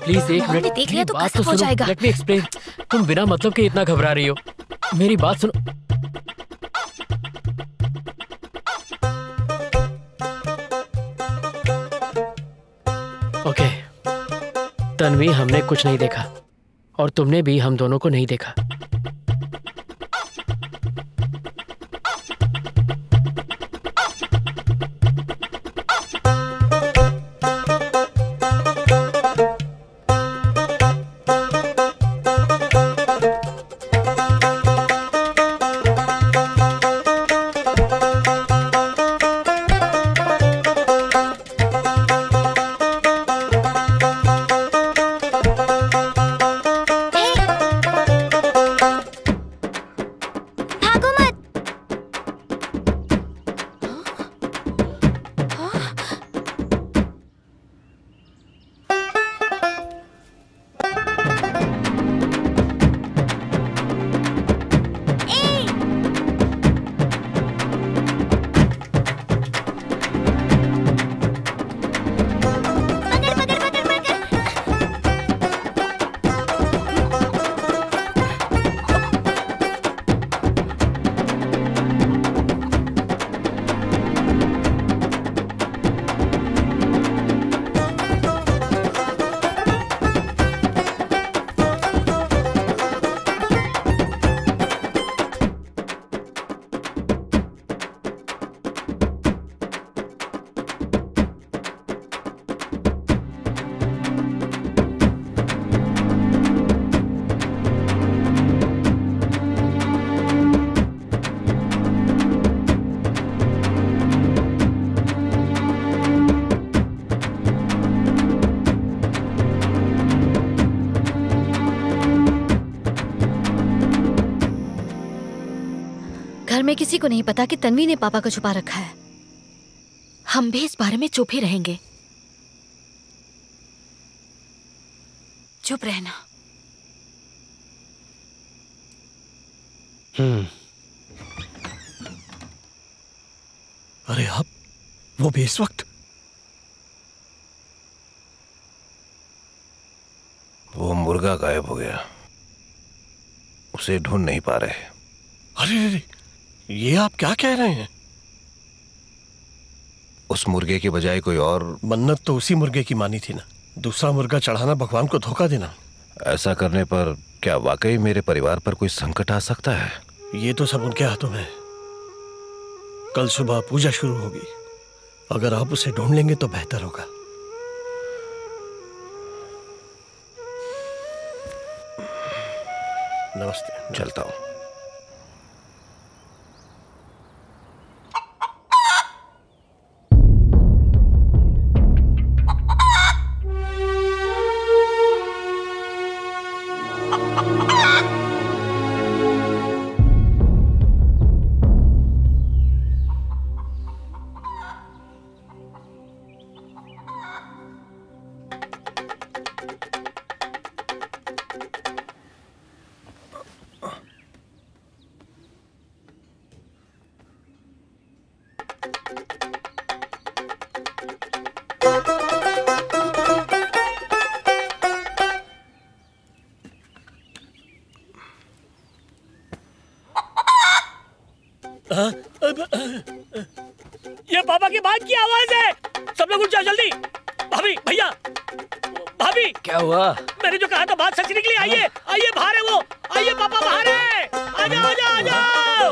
प्लीज एक मिनट, देख लिया तो बात कसम हो सुनो। जाएगा। Let me explain. तुम बिना मतलब के इतना घबरा रही हो। मेरी बात सुनो। ओके तन्वी, हमने कुछ नहीं देखा और तुमने भी हम दोनों को नहीं देखा। घर में किसी को नहीं पता कि तन्वी ने पापा को छुपा रखा है। हम भी इस बारे में चुप ही रहेंगे। चुप रहना। अरे आप, वो भी इस वक्त? वो मुर्गा गायब हो गया, उसे ढूंढ नहीं पा रहे। अरे ये आप क्या कह रहे हैं? उस मुर्गे के बजाय कोई और? मन्नत तो उसी मुर्गे की मानी थी ना। दूसरा मुर्गा चढ़ाना भगवान को धोखा देना। ऐसा करने पर क्या वाकई मेरे परिवार पर कोई संकट आ सकता है? ये तो सब उनके हाथों में है। कल सुबह पूजा शुरू होगी, अगर आप उसे ढूंढ लेंगे तो बेहतर होगा। नमस्ते, चलता हूं। ये पापा की बात की आवाज है। सब लोग उठ जाओ जल्दी। भाभी, भैया, भाभी। क्या हुआ? मैंने जो कहा था बात सच निकली। आइए, आइए, बाहर है वो। आइए, पापा बाहर है। आ जाओ, आ जाओ, आ जाओ।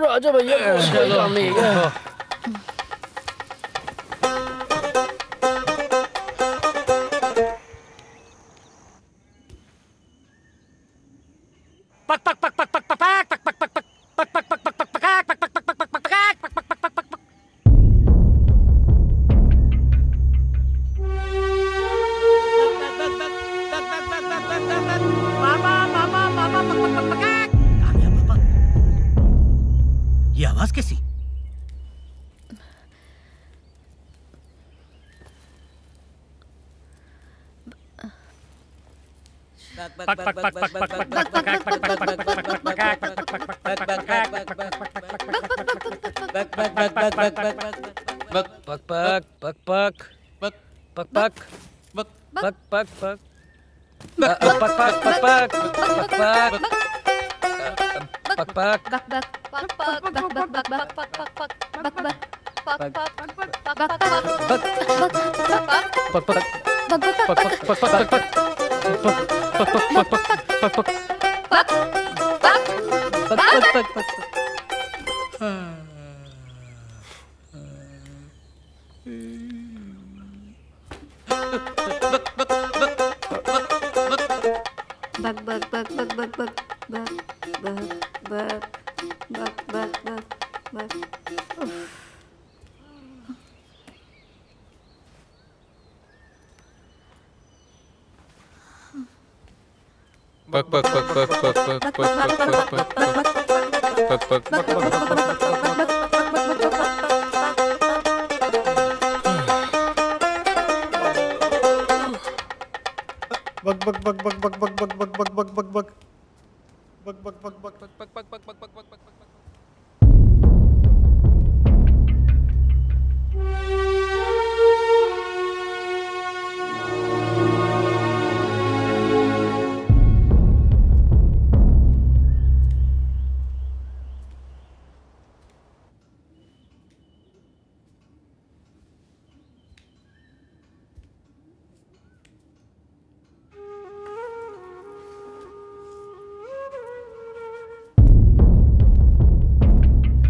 राजा भैया, चलो। ये आवाज कैसी?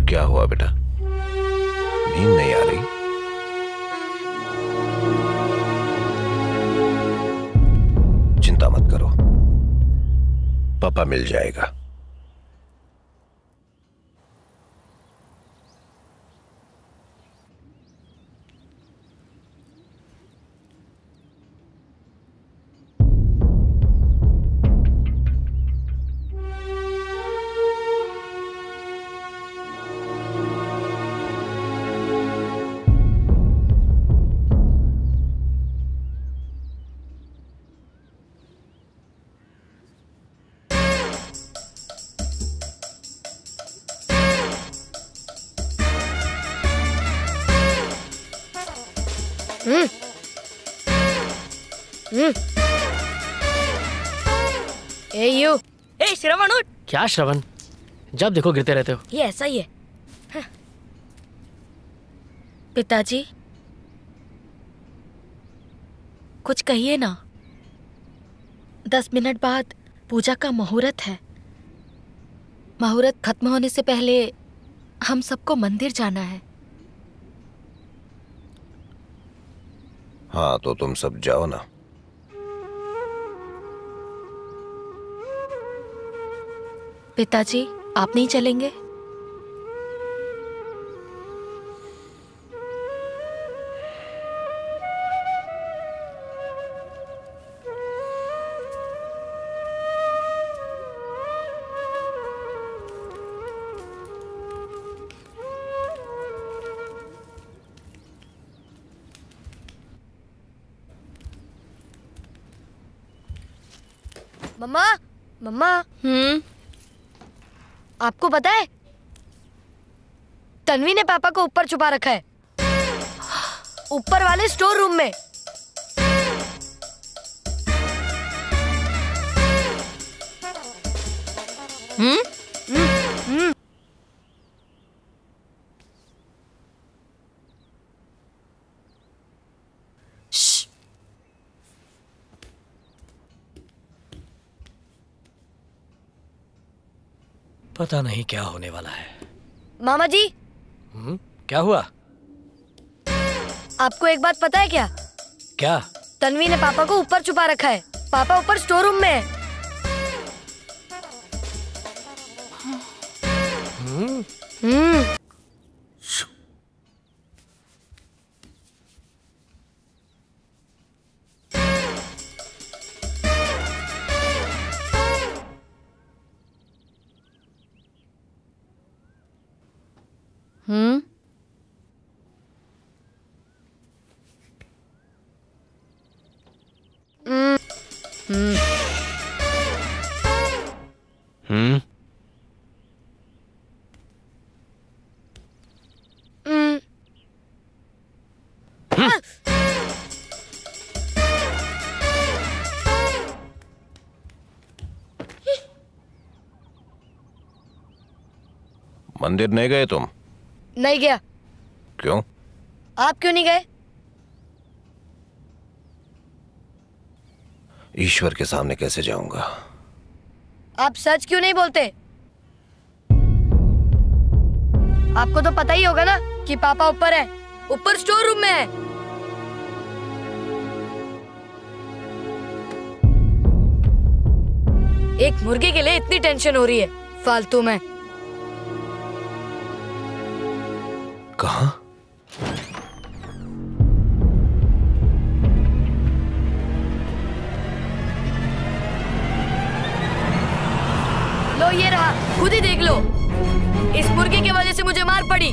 क्या हुआ बेटा, नींद नहीं आ रही? चिंता मत करो, पापा मिल जाएगा। ए श्रवण उठ। क्या श्रवण, जब देखो गिरते रहते हो। ये ऐसा ही है। हाँ। पिताजी कुछ कहिए ना। 10 मिनट बाद पूजा का मुहूर्त है। मुहूर्त खत्म होने से पहले हम सबको मंदिर जाना है। हाँ तो तुम सब जाओ ना। पिताजी आप नहीं चलेंगे? मम्मा मम्मा। आपको पता है तन्वी ने पापा को ऊपर छुपा रखा है, ऊपर वाले स्टोर रूम में। पता नहीं क्या होने वाला है। मामा जी। क्या हुआ? आपको एक बात पता है क्या? क्या? तन्वी ने पापा को ऊपर छुपा रखा है। पापा ऊपर स्टोर रूम में है। मंदिर नहीं गए तुम? नहीं गया। क्यों? आप क्यों नहीं गए? ईश्वर के सामने कैसे जाऊंगा? आप सच क्यों नहीं बोलते? आपको तो पता ही होगा ना कि पापा ऊपर है, ऊपर स्टोर रूम में है। एक मुर्गे के लिए इतनी टेंशन हो रही है फालतू में। कहाँ? लो ये रहा, खुद ही देख लो। इस मुर्गे की वजह से मुझे मार पड़ी।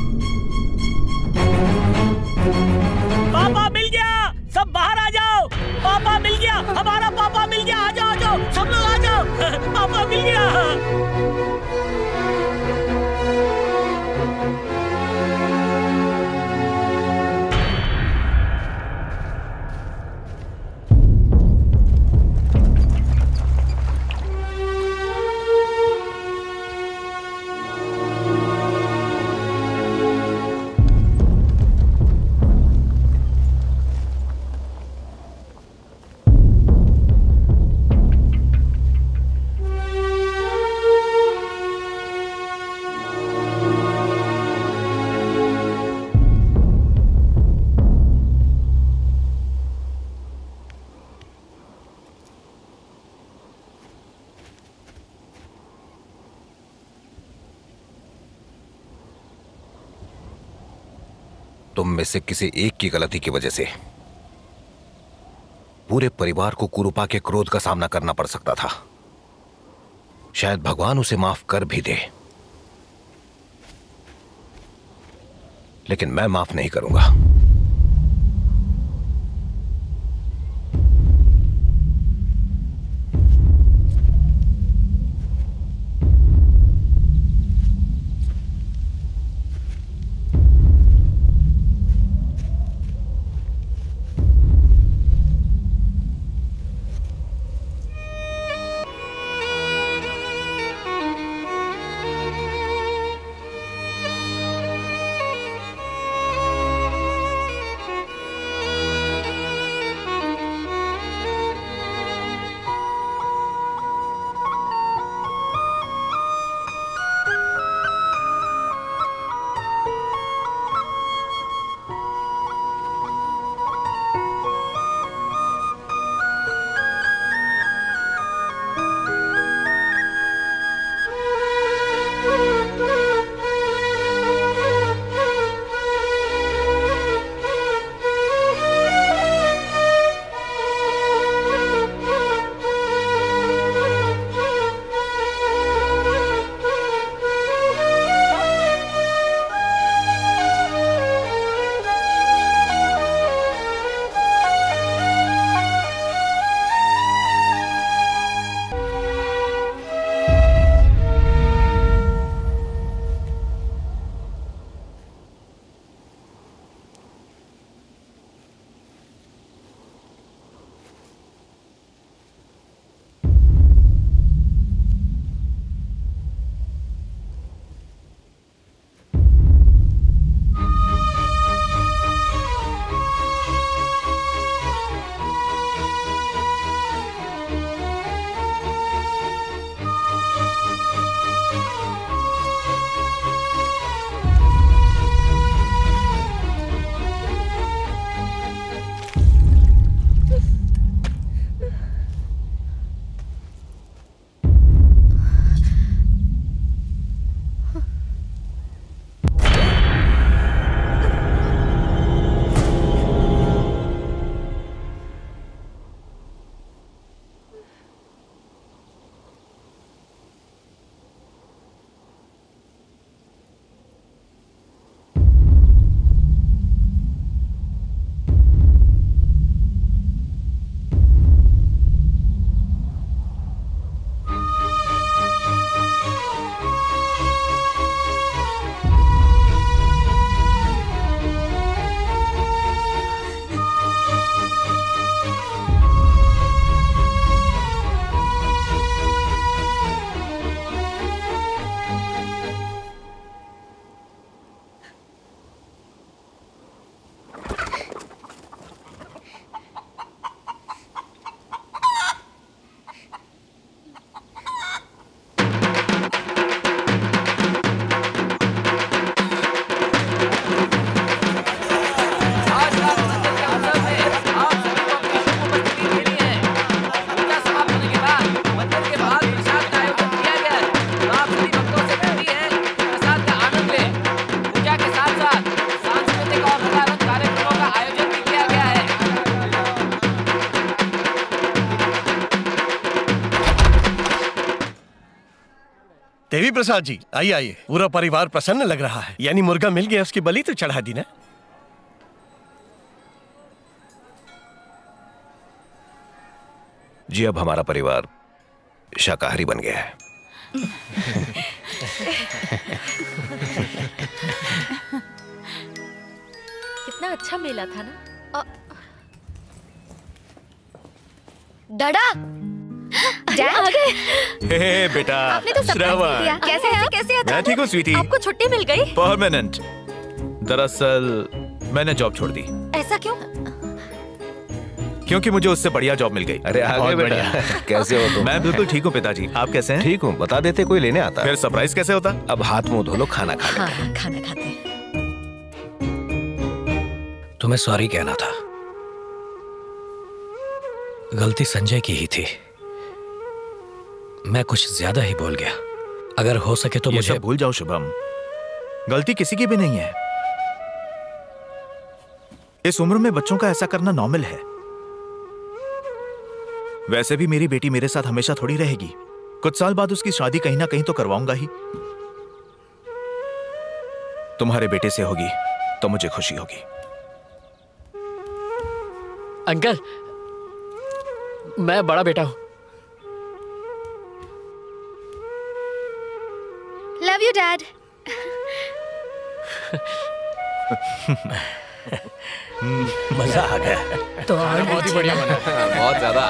पापा मिल गया, सब बाहर आ जाओ। पापा मिल गया, हमारा पापा मिल गया। आ जाओ, आ जाओ, सब लोग आ जाओ। पापा मिल गया। तुम में से किसी एक की गलती की वजह से पूरे परिवार को कुरूपा के क्रोध का सामना करना पड़ सकता था। शायद भगवान उसे माफ कर भी दे, लेकिन मैं माफ नहीं करूंगा। देवी प्रसाद जी, आइए आइए। पूरा परिवार प्रसन्न लग रहा है। यानी मुर्गा मिल गया, उसकी बलि तो चढ़ा दी ना। जी अब हमारा परिवार शाकाहारी बन गया है। कितना अच्छा मेला था ना। डडा आ गए। हे बेटा, आपने तो श्रवण। दिया। कैसे मैं ठीक हूँ स्वीटी। आपको छुट्टी मिल गई? परमानेंट। दरअसल मैंने जॉब छोड़ दी ऐसा क्यों? क्योंकि मुझे उससे बढ़िया जॉब मिल गई। अरे आ गए बेटा। कैसे हो तुम? मैं बिल्कुल ठीक हूँ पिताजी, आप कैसे हैं? ठीक हूँ, बता देते कोई लेने आता। फिर सरप्राइज कैसे होता? अब हाथ मुंह धो लो, खाना खा लो। हाँ, खाना खाते हैं। तुम्हें सॉरी कहना था। गलती संजय की ही थी। मैं कुछ ज्यादा ही बोल गया। अगर हो सके तो ये मुझे सब भूल जाओ शुभम, गलती किसी की भी नहीं है। इस उम्र में बच्चों का ऐसा करना नॉर्मल है। वैसे भी मेरी बेटी मेरे साथ हमेशा थोड़ी रहेगी। कुछ साल बाद उसकी शादी कहीं ना कहीं तो करवाऊंगा ही। तुम्हारे बेटे से होगी तो मुझे खुशी होगी। अंकल, मैं बड़ा बेटा हूं। Love you dad. मजा आ गया। तो और बहुत ही बढ़िया बना। बहुत ज्यादा।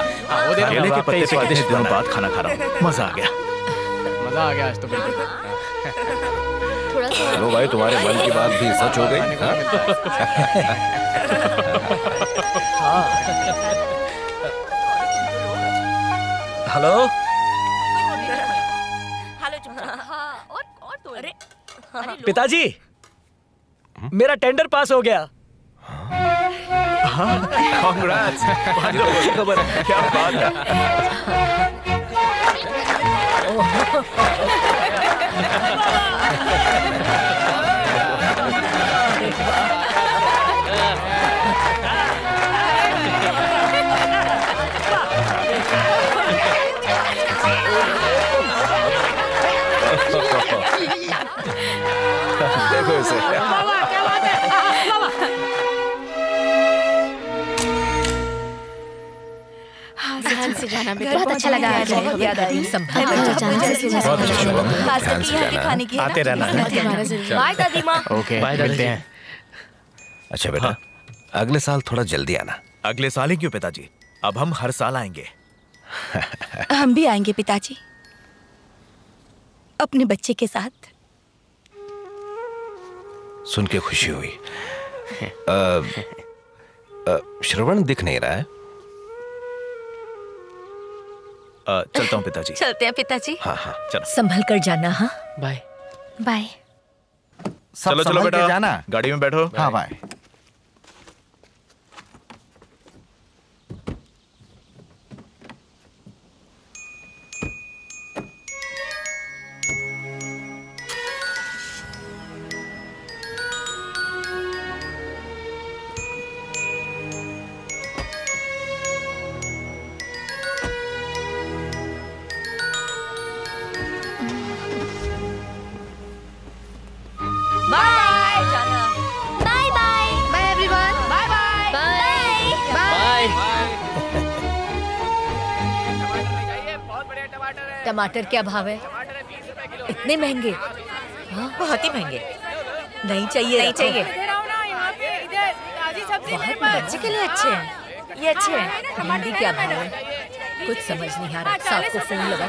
केले के पत्ते पे कितने दिनों बाद खाना खा रहा हूँ, मजा आ गया। मजा आ गया आज तो बिल्कुल। चलो भाई, तुम्हारे मन की बात भी सच हो गई। हेलो। पिताजी, मेरा टेंडर पास हो गया। कांग्रेट्स। खबर है, क्या बात है। देखो इसे। ध्यान से जाना बेटा, बहुत अच्छा लगा। बहुत याद आई। खाने की आते रहना। बाय दादी माँ। ओके, मिलते हैं। अच्छा बेटा, अगले साल थोड़ा जल्दी आना। अगले साल ही क्यों पिताजी, अब हम हर साल आएंगे। हम भी आएंगे पिताजी, अपने बच्चे के साथ। सुन के खुशी हुई। श्रवण दिख नहीं रहा है। चलता हूँ पिताजी। चलते हैं पिताजी। हाँ हाँ चलो। संभल कर जाना। हाँ बाय। बाय। चलो चलो बेटा, जाना गाड़ी में बैठो। हाँ बाय। टमाटर क्या भाव है? इतने महंगे? बहुत ही महंगे। नहीं चाहिए, नहीं चाहिए। बहुत बच्चे के लिए अच्छे हैं। ये अच्छे हैं। भिंडी क्या भाव है? कुछ समझ नहीं आ रहा। साहब को फोन लगा।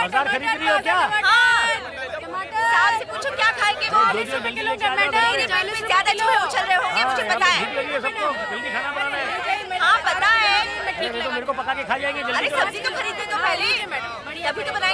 बाजार खरीद रही हो क्या? साहब से पूछो क्या खाएंगे वो। 20 रुपए किलो टमाटर। ज्यादा चूहे उछल रहे होंगे, मुझे पता है। हाँ पता है। मेरे को पका के खा जाएंगे। अरे सब्जी तो खरीदने दो पहले, तभी तो बनाएंगे।